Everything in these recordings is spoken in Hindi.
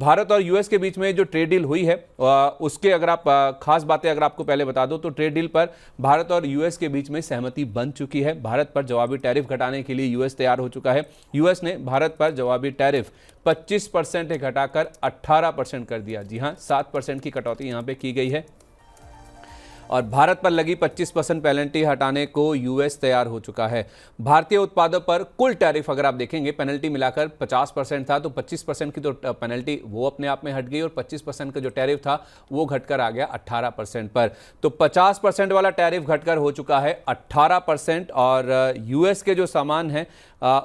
भारत और यूएस के बीच में जो ट्रेड डील हुई है उसके अगर आप खास बातें अगर आपको पहले बता दो तो ट्रेड डील पर भारत और यूएस के बीच में सहमति बन चुकी है। भारत पर जवाबी टैरिफ घटाने के लिए यूएस तैयार हो चुका है। यूएस ने भारत पर जवाबी टैरिफ 25% घटाकर 18% कर दिया। जी हां, 7% की कटौती यहां पे की गई है और भारत पर लगी 25% पेनल्टी हटाने को यूएस तैयार हो चुका है। भारतीय उत्पादों पर कुल टैरिफ अगर आप देखेंगे, पेनल्टी मिलाकर 50% था तो 25% की तो पेनल्टी वो अपने आप में हट गई और 25% का जो टैरिफ था वो घटकर आ गया 18% पर। तो 50% वाला टैरिफ घटकर हो चुका है 18% और यूएस के जो सामान है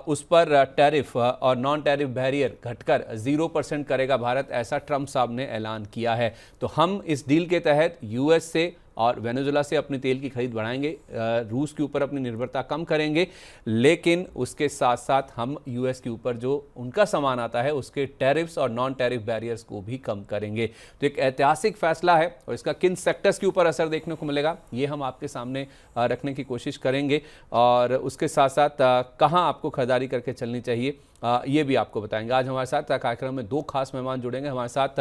उस पर टैरिफ और नॉन टैरिफ बैरियर घटकर 0% करेगा भारत, ऐसा ट्रंप साहब ने ऐलान किया है। तो हम इस डील के तहत यूएस से और वेनेजुएला से अपनी तेल की खरीद बढ़ाएंगे, रूस के ऊपर अपनी निर्भरता कम करेंगे, लेकिन उसके साथ साथ हम यूएस के ऊपर जो उनका सामान आता है उसके टैरिफ्स और नॉन टैरिफ बैरियर्स को भी कम करेंगे। तो एक ऐतिहासिक फैसला है और इसका किन सेक्टर्स के ऊपर असर देखने को मिलेगा ये हम आपके सामने रखने की कोशिश करेंगे और उसके साथ साथ कहाँ आपको खरीदारी करके चलनी चाहिए ये भी आपको बताएंगे। आज हमारे साथ कार्यक्रम में दो खास मेहमान जुड़ेंगे। हमारे साथ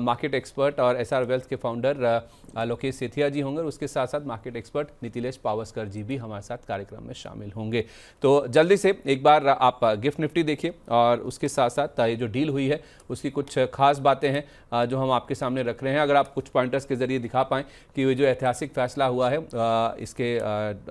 मार्केट एक्सपर्ट और एसआर वेल्थ के फाउंडर लोकेश सेठिया जी होंगे और उसके साथ साथ मार्केट एक्सपर्ट नीतिलेश पावस्कर जी भी हमारे साथ कार्यक्रम में शामिल होंगे। तो जल्दी से एक बार आप गिफ्ट निफ्टी देखिए और उसके साथ साथ ये जो डील हुई है उसकी कुछ खास बातें हैं जो हम आपके सामने रख रहे हैं। अगर आप कुछ पॉइंटर्स के जरिए दिखा पाएँ कि ये जो ऐतिहासिक फैसला हुआ है इसके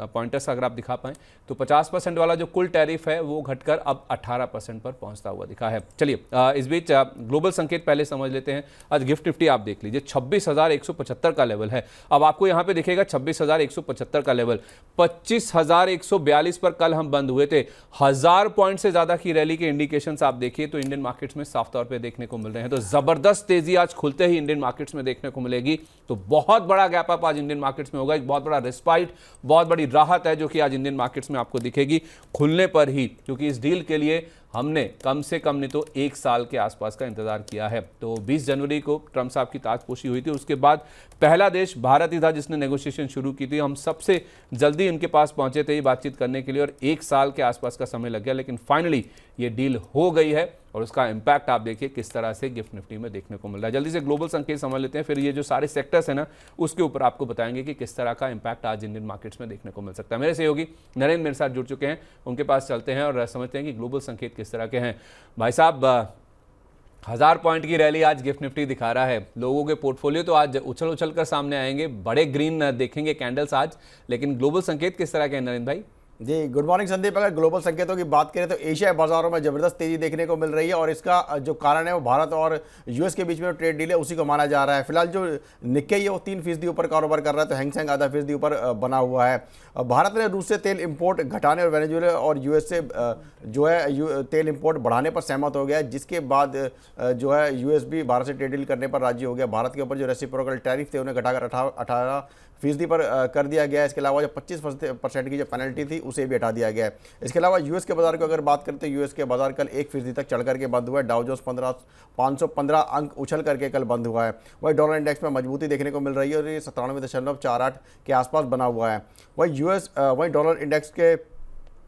पॉइंटर्स अगर आप दिखा पाएँ तो 50% वाला जो कुल टैरिफ है वो घटकर अब 18% पर पहुंचता हुआ दिखा है। चलिए इस बीच ग्लोबल संकेत पहले समझ लेते हैं। आज गिफ्ट निफ्टी आप देख लीजिए 26,175 का लेवल है। अब आपको यहां पे दिखेगा 26,175 का लेवल। 25,142 पर कल हम बंद हुए थे। 1000 पॉइंट से ज्यादा की रैली के इंडिकेशंस आप देखिए तो इंडियन मार्केट्स में साफ तौर पे देखने को मिल रहे हैं। तो जबरदस्त तेजी आज खुलते ही इंडियन मार्केट्स में देखने को मिलेगी। तो बहुत बड़ा गैप अप आज इंडियन मार्केट्स में होगा, एक बहुत बड़ा रिस्पाइट, बहुत बड़ी राहत है जो कि आज इंडियन मार्केट्स में आपको दिखेगी खुलने पर ही, क्योंकि इस डील के लिए हमने कम से कम नहीं तो 1 साल के आसपास का इंतजार किया है। तो 20 जनवरी को ट्रंप साहब की ताजपोशी हुई थी, उसके बाद पहला देश भारत ही था जिसने नेगोशिएशन शुरू की थी। हम सबसे जल्दी इनके पास पहुंचे थे बातचीत करने के लिए और 1 साल के आसपास का समय लग गया, लेकिन फाइनली ये डील हो गई है और उसका इंपैक्ट आप देखिए किस तरह से गिफ्ट निफ्टी में देखने को मिल रहा है। जल्दी से ग्लोबल संकेत समझ लेते हैं, फिर ये जो सारे सेक्टर्स हैं ना उसके ऊपर आपको बताएंगे कि किस तरह का इंपैक्ट आज इंडियन मार्केट्स में देखने को मिल सकता है। मेरे सहयोगी नरेंद्र मेरे साथ जुड़ चुके हैं, उनके पास चलते हैं और समझते हैं कि ग्लोबल संकेत किस तरह के हैं। भाई साहब, 1000 पॉइंट की रैली आज गिफ्ट निफ्टी दिखा रहा है। लोगों के पोर्टफोलियो तो आज उछल उछल कर सामने आएंगे, बड़े ग्रीन देखेंगे कैंडल्स आज, लेकिन ग्लोबल संकेत किस तरह के हैं नरेंद्र भाई? जी, गुड मॉर्निंग संदीप। अगर ग्लोबल संकेतों की बात करें तो एशिया बाजारों में जबरदस्त तेजी देखने को मिल रही है और इसका जो कारण है वो भारत और यूएस के बीच में ट्रेड डील है उसी को माना जा रहा है। फिलहाल जो निक्केई है वो 3% ऊपर कारोबार कर रहा है तो हैंगसेंग आधा फीसदी ऊपर बना हुआ है। भारत ने रूस से तेल इंपोर्ट घटाने और वेनेजुएला और यूएस से जो है तेल इंपोर्ट बढ़ाने पर सहमत हो गया है, जिसके बाद जो है यूएस भी भारत से ट्रेड डील करने पर राजी हो गया। भारत के ऊपर जो रेसिप्रोकल टैरिफ थे उन्हें घटाकर 18% पर कर दिया गया है। इसके अलावा जो 25% की जो पेनल्टी थी उसे भी हटा दिया गया है। इसके अलावा यूएस के बाजार को अगर बात करते हैं, यूएस के बाजार कल 1% तक चढ़ करके बंद हुआ है। डाउ जोन्स 515 अंक उछल करके कल बंद हुआ है। वही डॉलर इंडेक्स में मजबूती देखने को मिल रही है और ये 97.48 के आसपास बना हुआ है। वही डॉलर इंडेक्स के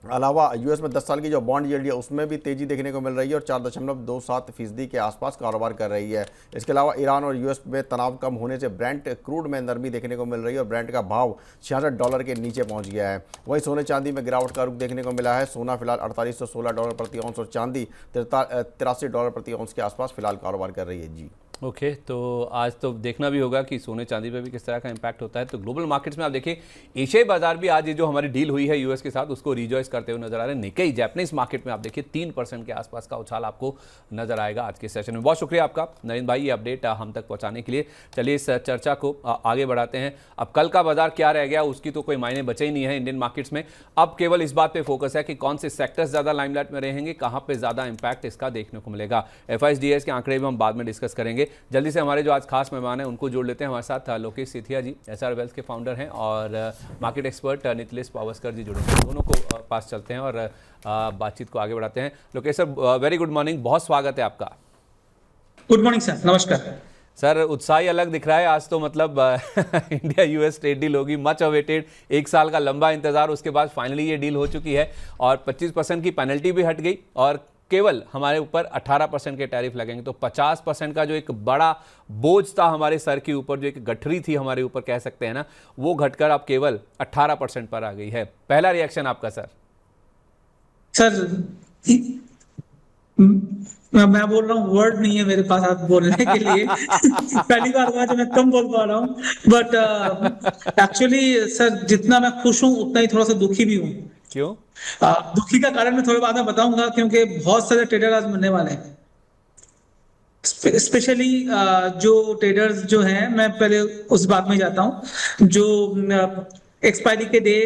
अलावा यूएस में 10 साल की जो बॉन्ड यील्ड है उसमें भी तेजी देखने को मिल रही है और 4.27% के आसपास कारोबार कर रही है। इसके अलावा ईरान और यूएस में तनाव कम होने से ब्रेंट क्रूड में नरमी देखने को मिल रही है और ब्रेंट का भाव $66 के नीचे पहुंच गया है। वहीं सोने चांदी में गिरावट का रुख देखने को मिला है। सोना फिलहाल $4816 प्रति औंस और चांदी $83 प्रति औंस के आसपास फिलहाल कारोबार कर रही है। जी ओके, तो आज तो देखना भी होगा कि सोने चांदी पे भी किस तरह का इंपैक्ट होता है। तो ग्लोबल मार्केट्स में आप देखिए एशियाई बाजार भी आज ये जो हमारी डील हुई है यूएस के साथ उसको रिजॉइस करते हुए नजर आ रहे हैं। निक्केई जापानीज मार्केट में आप देखिए 3% के आसपास का उछाल आपको नजर आएगा आज के सेशन में। बहुत शुक्रिया आपका नरेंद्र भाई ये अपडेट हम तक पहुंचाने के लिए। चलिए इस चर्चा को आगे बढ़ाते हैं। अब कल का बाजार क्या रह गया उसकी तो कोई मायने बचे ही नहीं है इंडियन मार्केट्स में। अब केवल इस बात पर फोकस है कि कौन से सेक्टर्स ज्यादा लाइमलाइट में रहेंगे, कहां पर ज्यादा इंपैक्ट इसका देखने को मिलेगा। FISDS के आंकड़े भी हम बाद में डिस्कस करेंगे। जल्दी से हमारे जो आज खास मेहमान हैं उनको जोड़ लेते हैं। हमारे साथ लोकेश सेठिया जी एसआर वेल्थ के फाउंडर हैं और मार्केट एक्सपर्ट नीतिलेश पावस्कर जी जुड़े हैं। दोनों को पास चलते हैं और बातचीत को आगे बढ़ाते हैं। Lokesh sir, very good morning, बहुत स्वागत है आपका। गुड मॉर्निंग सर, नमस्कार सर। उत्साह ही अलग दिख रहा है आज तो, मतलब इंडिया यूएस ट्रेड डील होगी, मच अवेटेड, 1 साल का लंबा इंतजार, उसके बाद फाइनली ये डील हो चुकी है और 25% की पेनल्टी भी हट गई और केवल हमारे ऊपर 18% के टैरिफ लगेंगे। तो 50% का जो एक बड़ा बोझ था हमारे सर के ऊपर, जो एक गठरी थी हमारे ऊपर कह सकते हैं ना, वो घटकर अब केवल 18% पर आ गई है। पहला रिएक्शन आपका सर? सर मैं बोल रहा हूँ, वर्ड नहीं है मेरे पास आप बोलने के लिए। पहली बार हुआ जो मैं कम बोल पा रहा हूँ, बट एक्चुअली सर जितना मैं खुश हूँ उतना ही थोड़ा सा दुखी भी हूँ। क्यों? दुखी का कारण मैं थोड़ी बाद में बताऊंगा, क्योंकि बहुत सारे ट्रेडर आज मरने वाले हैं। स्पेशली जो ट्रेडर्स जो हैं, मैं पहले उस बात में जाता हूँ, जो एक्सपायरी के डे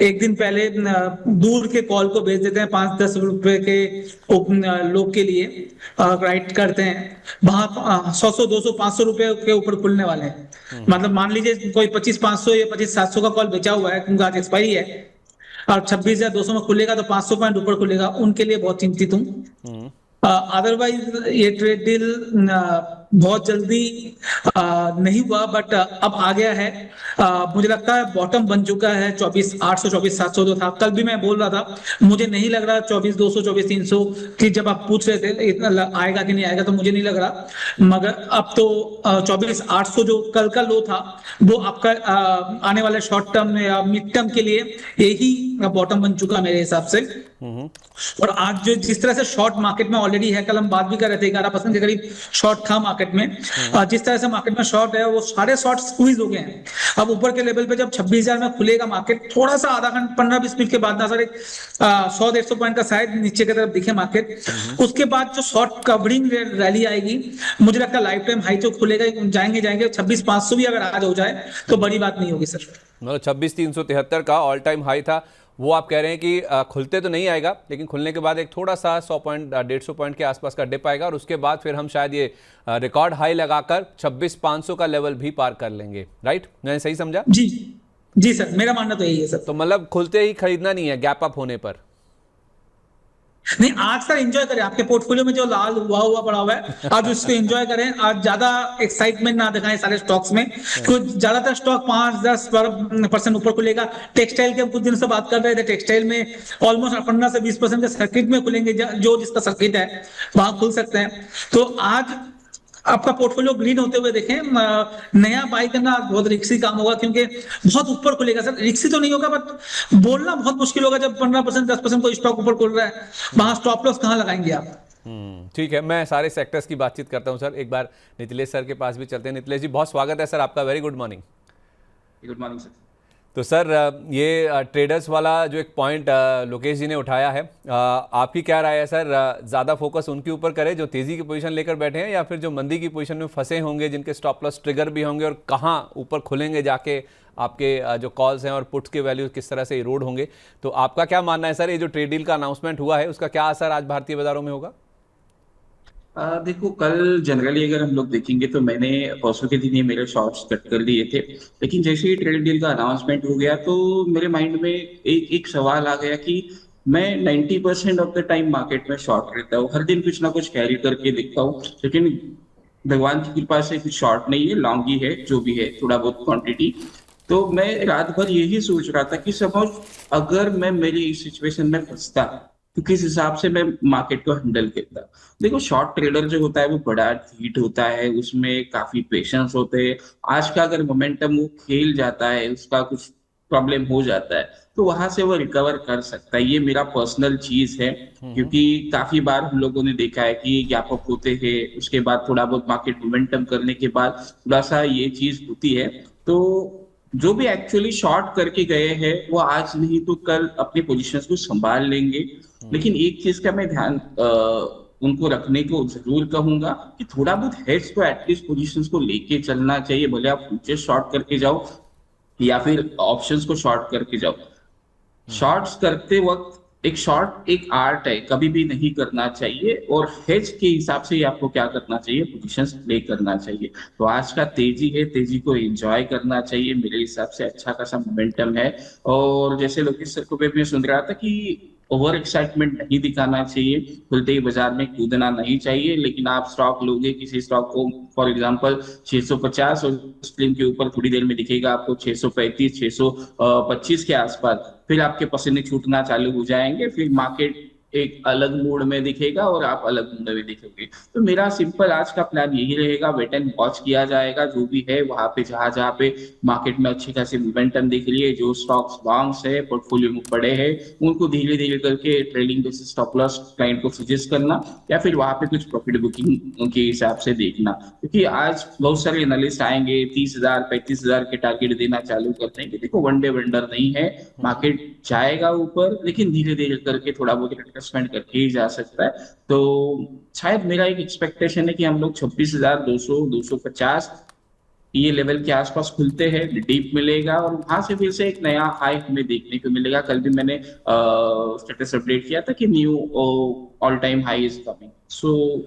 एक दिन पहले दूर के कॉल को भेज देते हैं 5-10 रुपए के लोग के लिए, राइट करते हैं वहां 100-200-500 रुपए के ऊपर खुलने वाले हैं। मतलब मान लीजिए कोई 25-500 या 25-700 का कॉल बेचा हुआ है क्योंकि आज एक्सपायरी है, और 26,200 में खुलेगा तो 500 पॉइंट ऊपर खुलेगा, उनके लिए बहुत चिंतित हूँ। अदरवाइज ये ट्रेड डील बहुत जल्दी नहीं हुआ, बट अब आ गया है। मुझे लगता है बॉटम बन चुका है 24,800 24,700 जो था। कल भी मैं बोल रहा था मुझे नहीं लग रहा 24,200 24,300 की, जब आप पूछ रहे थे इतना आएगा कि नहीं आएगा, तो मुझे नहीं लग रहा। मगर अब तो 24,800 जो कल का लो था वो आपका आने वाले शॉर्ट टर्म या मिड टर्म के लिए यही बॉटम बन चुका मेरे हिसाब से। और आज जो जिस तरह से शॉर्ट मार्केट में ऑलरेडी है, कल हम बात भी कर रहे थे 11% के करीब शॉर्ट था मार्केट में। जिस तरह से मार्केट में शॉर्ट है वो सारे शॉर्ट स्क्वीज हो गए हैं। अब ऊपर के लेवल पे जब 26,000 में खुलेगा मार्केट, थोड़ा सा आधा घंटा 15-20 मिनट के बाद ना सर 100-150 पॉइंट का शायद नीचे की तरफ दिखे मार्केट, उसके बाद जो शॉर्ट कवरिंग रैली आएगी, मुझे लगता है लाइफ टाइम हाई तो खुलेगा, जाएंगे 26,500 भी अगर आज हो जाए तो बड़ी बात नहीं होगी सर। मतलब 26,373 का ऑल टाइम हाई था, वो आप कह रहे हैं कि खुलते तो नहीं आएगा, लेकिन खुलने के बाद एक थोड़ा सा 100 पॉइंट 150 पॉइंट के आसपास का डिप आएगा, और उसके बाद फिर हम शायद ये रिकॉर्ड हाई लगाकर 26,500 का लेवल भी पार कर लेंगे। राइट, मैंने सही समझा? जी जी सर, मेरा मानना तो यही है सर। तो मतलब खुलते ही खरीदना नहीं है, गैप अप होने पर? नहीं, आज सर एंजॉय करें, आपके पोर्टफोलियो में जो लाल हुआ पड़ा हुआ है आज उसको एंजॉय करें। आज ज्यादा एक्साइटमेंट ना दिखाएं सारे स्टॉक्स में, कुछ ज्यादातर स्टॉक 5-10% ऊपर खुलेगा। टेक्सटाइल के हम कुछ दिन से बात कर रहे थे, टेक्सटाइल में ऑलमोस्ट 15 से 20% के सर्किट में खुलेंगे, जो जिसका सर्किट है वहां खुल सकते हैं। तो आज आपका पोर्टफोलियो ग्रीन होते हुए देखें। नया बाई करना बहुत रिस्की काम होगा, क्योंकि बहुत ऊपर खुलेगा सर। रिस्की तो नहीं होगा, बट बोलना बहुत मुश्किल होगा जब 15% 10% कोई स्टॉक ऊपर खुल रहा है, वहां स्टॉप लॉस कहां लगाएंगे आप? ठीक है, मैं सारे सेक्टर्स की बातचीत करता हूं सर। एक बार नितिलेश सर के पास भी चलते हैं। नितिलेश जी, बहुत स्वागत है सर आपका। Very good morning. Good morning sir. तो सर, ये ट्रेडर्स वाला जो एक पॉइंट लोकेश जी ने उठाया है, आपकी क्या राय है सर? ज़्यादा फोकस उनके ऊपर करें जो तेज़ी की पोजीशन लेकर बैठे हैं, या फिर जो मंदी की पोजीशन में फंसे होंगे, जिनके स्टॉप लॉस ट्रिगर भी होंगे, और कहाँ ऊपर खुलेंगे जाके आपके जो कॉल्स हैं और पुट्स के वैल्यूज किस तरह से इरोड होंगे? तो आपका क्या मानना है सर, ये जो ट्रेड डील का अनाउंसमेंट हुआ है उसका क्या असर आज भारतीय बाजारों में होगा? देखो, कल जनरली अगर हम लोग देखेंगे तो मैंने परसों के दिन ये मेरे शॉर्ट्स कट कर लिए थे, लेकिन जैसे ही ट्रेड डील का अनाउंसमेंट हो गया तो मेरे माइंड में एक सवाल आ गया कि मैं 90% ऑफ द टाइम मार्केट में शॉर्ट रहता हूँ, हर दिन कुछ ना कुछ कैरी करके देखता हूँ, लेकिन भगवान की कृपा से कुछ शॉर्ट नहीं है, लॉन्ग ही है, जो भी है थोड़ा बहुत क्वांटिटी। तो मैं रात भर यही सोच रहा था कि सपोज अगर मैं मेरी इस सिचुएशन में फंसता तो किस हिसाब से मैं मार्केट को हैंडल करता। देखो, शॉर्ट ट्रेडर जो होता है वो बड़ा हीट होता है, उसमें काफी पेशेंस होते हैं। आज का अगर मोमेंटम वो खेल जाता है, उसका कुछ प्रॉब्लम हो जाता है, तो वहां से वो रिकवर कर सकता है। ये मेरा पर्सनल चीज है, क्योंकि काफी बार हम लोगों ने देखा है कि गैप अप होते हैं, उसके बाद थोड़ा बहुत मार्केट मोमेंटम करने के बाद थोड़ा सा ये चीज होती है। तो जो भी एक्चुअली शॉर्ट करके गए हैं वो आज नहीं तो कल अपनी पोजीशंस को संभाल लेंगे। लेकिन एक चीज का मैं ध्यान उनको रखने को जरूर कहूंगा कि थोड़ा बहुत हेड्स तो एटलीस्ट पोजीशंस को लेके चलना चाहिए, भले आप फ्यूचर शॉर्ट करके जाओ या फिर ऑप्शंस को शॉर्ट करके जाओ। शॉर्ट्स करते वक्त एक शॉर्ट एक आर्ट है, कभी भी नहीं करना चाहिए, और हेज के हिसाब से आपको क्या करना चाहिए, पोजीशंस प्ले करना चाहिए। तो आज का तेजी है, तेजी को एंजॉय करना चाहिए। मेरे हिसाब से अच्छा खासा मोमेंटम है, और जैसे लोकेश सर को भी मैं सुन रहा था कि ओवर एक्साइटमेंट नहीं दिखाना चाहिए, खुलते ही बाजार में कूदना नहीं चाहिए। लेकिन आप स्टॉक लोगे किसी स्टॉक को, फॉर एग्जांपल 650, और स्क्रीन के ऊपर थोड़ी देर में दिखेगा आपको 635 625 के आसपास, फिर आपके पसीने छूटना चालू हो जाएंगे, फिर मार्केट एक अलग मूड में दिखेगा और आप अलग मूड में दिखोगे। तो मेरा सिंपल आज का प्लान यही रहेगा, वेट एंड वॉच किया जाएगा, जो भी है वहां पे जहां जहां पे मार्केट में अच्छी खासी मोमेंटम दिख रही है, जो स्टॉक्स लॉन्ग्स है पोर्टफोलियो में पड़े हैं, उनको धीरे धीरे करके trading basis stop loss client को सजेस्ट करना, या फिर वहां पे कुछ प्रॉफिट बुकिंग के हिसाब से देखना। क्योंकि आज बहुत सारे एनालिस्ट आएंगे 30,000 35,000 के टारगेट देना चालू करते हैं कि देखो वन डे वंडर नहीं है, मार्केट जाएगा ऊपर लेकिन धीरे धीरे करके थोड़ा बहुत एडजस्टमेंट करके ही जा सकता है। तो शायद मेरा एक एक्सपेक्टेशन है कि हम लोग 26,200 250 ये लेवल के आसपास खुलते हैं, डीप मिलेगा और वहां से फिर से एक नया हाई हमें देखने को मिलेगा। कल भी मैंने स्टेटस अपडेट किया था कि new all time high is coming. So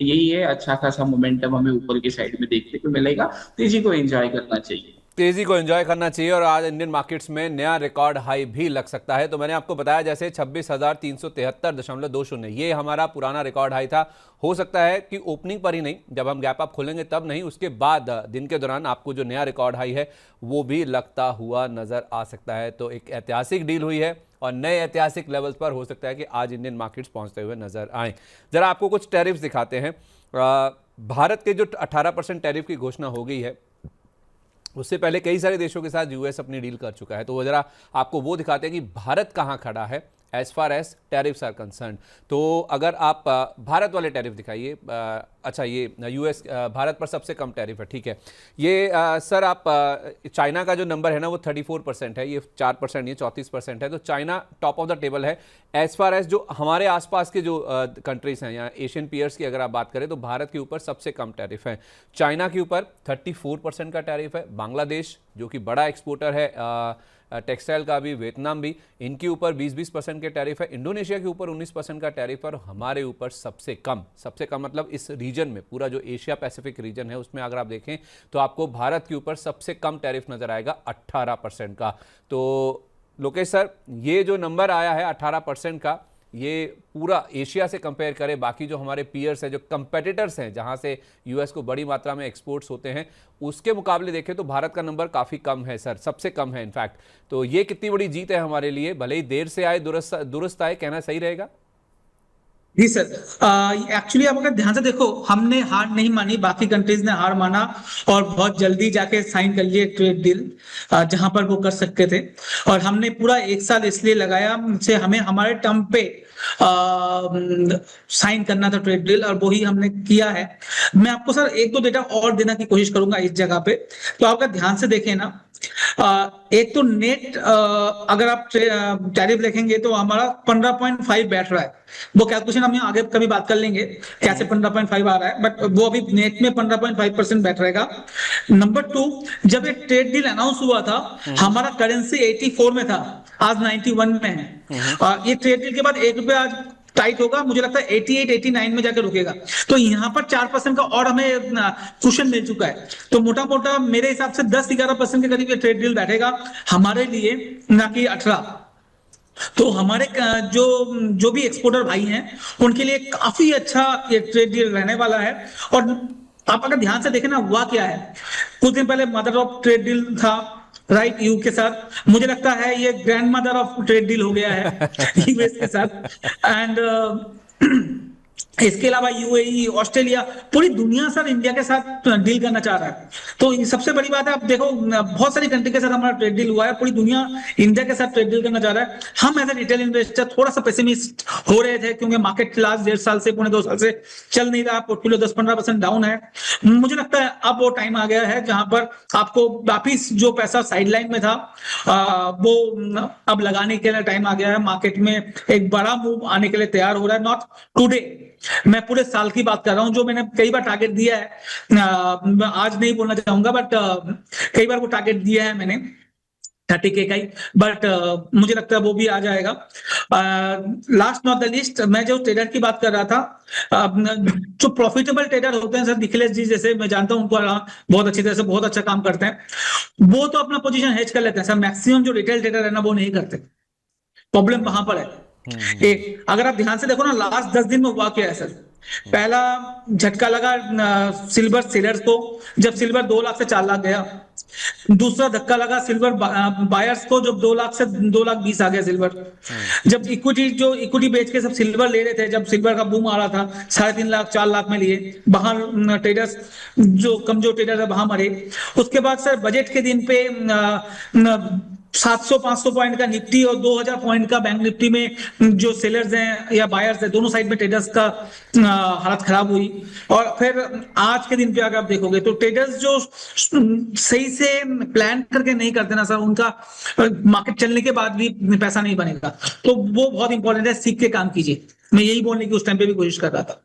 यही है, अच्छा खासा मोमेंटम हमें ऊपर की साइड में देखने को मिलेगा, तेजी को एंजॉय करना चाहिए। तेजी को एंजॉय करना चाहिए और आज इंडियन मार्केट्स में नया रिकॉर्ड हाई भी लग सकता है। तो मैंने आपको बताया जैसे 26,373.20 ये हमारा पुराना रिकॉर्ड हाई था। हो सकता है कि ओपनिंग पर ही नहीं, जब हम गैप अप खोलेंगे तब नहीं, उसके बाद दिन के दौरान आपको जो नया रिकॉर्ड हाई है वो भी लगता हुआ नजर आ सकता है। तो एक ऐतिहासिक डील हुई है और नए ऐतिहासिक लेवल्स पर हो सकता है कि आज इंडियन मार्केट्स पहुंचते हुए नजर आए। जरा आपको कुछ टैरिफ्स दिखाते हैं। भारत के जो 18% टैरिफ की घोषणा हो गई है, उससे पहले कई सारे देशों के साथ यूएस अपनी डील कर चुका है। तो वो जरा आपको वो दिखाते हैं कि भारत कहाँ खड़ा है as far as tariffs are concern. तो अगर आप भारत वाले टैरिफ दिखाइए, अच्छा ये यूएस भारत पर सबसे कम टैरिफ है, ठीक है। ये सर आप चाइना का जो नंबर है ना वो 34% है, ये 4% ये 34% है। तो China top of the table है। एज फार एज जो हमारे आसपास के जो कंट्रीज हैं या एशियन पीयर्स की अगर आप बात करें तो भारत के ऊपर सबसे कम टैरिफ है। चाइना के ऊपर 34% का टैरिफ है। बांग्लादेश जो कि बड़ा एक्सपोर्टर है टेक्सटाइल का भी, वियतनाम भी, इनके ऊपर 20% के टैरिफ है। इंडोनेशिया के ऊपर 19% का टैरिफ है और हमारे ऊपर सबसे कम मतलब इस रीजन में, पूरा जो एशिया पैसिफिक रीजन है उसमें अगर आप देखें तो आपको भारत के ऊपर सबसे कम टैरिफ नजर आएगा 18% का। तो लोकेश सर, ये जो नंबर आया है 18% का, ये पूरा एशिया से कंपेयर करें, बाकी जो हमारे पीयर्स हैं, जो कंपेटिटर्स हैं, जहां से यूएस को बड़ी मात्रा में एक्सपोर्ट्स होते हैं, उसके मुकाबले देखें तो भारत का नंबर काफ़ी कम है सर, सबसे कम है इनफैक्ट। तो ये कितनी बड़ी जीत है हमारे लिए, भले ही देर से आए दुरुस्त आए, कहना सही रहेगा? जी सर, एक्चुअली आप अगर ध्यान से देखो, हमने हार नहीं मानी, बाकी कंट्रीज ने हार माना और बहुत जल्दी जाके साइन कर लिए ट्रेड डील जहां पर वो कर सकते थे। और हमने पूरा एक साल इसलिए लगाया से हमें हमारे टर्म पे साइन करना था ट्रेड डील, और वही हमने किया है। मैं आपको सर एक दो डेटा और देने की कोशिश करूंगा इस जगह पे। तो आप अगर ध्यान से देखें ना, एक तो नेट अगर आप टैरिफ देखेंगे तो हमारा 15.5 बैठ रहा है। वो कैलकुलेशन हम आगे कभी बात कर लेंगे कैसे 15.5 आ रहा है, बट वो अभी नेट में 15.5% बैठ रहेगा। नंबर 2, जब ये ट्रेड डील अनाउंस हुआ था हमारा करेंसी 84 में था, आज 91 में है। ये ट्रेड डील के बाद ₹1 आज टाइट होगा, मुझे लगता है 88 89 में जाकर रुकेगा। तो यहाँ पर 4% का और हमें कुशन मिल चुका है। तो मोटा मोटा मेरे हिसाब से 10-11% के करीब ये ट्रेड डील बैठेगा हमारे लिए, ना कि 18। तो हमारे जो भी एक्सपोर्टर भाई हैं उनके लिए काफी अच्छा ये ट्रेड डील रहने वाला है। और आप अगर ध्यान से देखें ना, हुआ क्या है, कुछ दिन पहले मदर ऑफ ट्रेड डील था राइट यू के साथ, मुझे लगता है ये grand mother of trade deal हो गया है यूएस के साथ। एंड इसके अलावा यूएई, ऑस्ट्रेलिया, पूरी दुनिया सर इंडिया के साथ डील करना चाह रहा है। तो सबसे बड़ी बात है, आप देखो बहुत सारी कंट्री के साथ हमारा ट्रेड डील हुआ है, पूरी दुनिया इंडिया के साथ ट्रेड डील करना चाह रहा है। हम एज ए रिटेल इन्वेस्टर थोड़ा सा पेसिमिस्ट हो रहे थे क्योंकि मार्केट लास्ट 1.5 साल से, 2 साल से चल नहीं रहा, पोर्टफोलियो 10-15% डाउन है। मुझे लगता है अब वो टाइम आ गया है जहां पर आपको वापिस जो पैसा साइडलाइन में था वो अब लगाने के लिए टाइम आ गया है। मार्केट में एक बड़ा मूव आने के लिए तैयार हो रहा है, नॉट टुडे, मैं पूरे साल की बात कर रहा हूं। जो मैंने कई बार टारगेट दिया है, आज नहीं बोलना चाहूंगा, बट कई बार वो टारगेट दिया है मैंने 30K का ही, बट मुझे लगता है वो भी आ जाएगा। लास्ट नॉट द लिस्ट, मैं जो ट्रेडर की बात कर रहा था, जो प्रॉफिटेबल ट्रेडर होते हैं सर, निखिलेश जी जैसे मैं जानता हूं उनको बहुत अच्छी तरह से बहुत अच्छा काम करते हैं, वो तो अपना पोजीशन हेज कर लेते हैं सर। मैक्सिमम जो रिटेल ट्रेडर है ना वो नहीं करते। प्रॉब्लम वहां पर है। एक अगर आप ध्यान से देखो ना, लास्ट 10 दिन में हुआ क्या है सर, पहला झटका लगा सिल्वर सेलर्स को, जब सिल्वर 2 लाख से 4 लाख गया। दूसरा धक्का लगा सिल्वर बायर्स को, जब 2 लाख से 2 लाख 20 आ गया सिल्वर। जब इक्विटी बेच के सब सिल्वर ले रहे थे, जब सिल्वर का बूम आ रहा था, 3.5 लाख 4 लाख में लिए, वहां ट्रेडर्स जो कमजोर ट्रेडर है वहां मरे। उसके बाद सर बजट के दिन पे 700-500 पॉइंट का निफ्टी और 2000 पॉइंट का बैंक निफ्टी में जो सेलर्स हैं या बायर्स हैं, दोनों साइड में ट्रेडर्स का हालत खराब हुई। और फिर आज के दिन पे अगर आप देखोगे तो ट्रेडर्स जो सही से प्लान करके नहीं करते ना सर, उनका मार्केट चलने के बाद भी पैसा नहीं बनेगा। तो वो बहुत इंपॉर्टेंट है, सीख के काम कीजिए। मैं यही बोलने की उस टाइम पे भी कोशिश कर रहा था।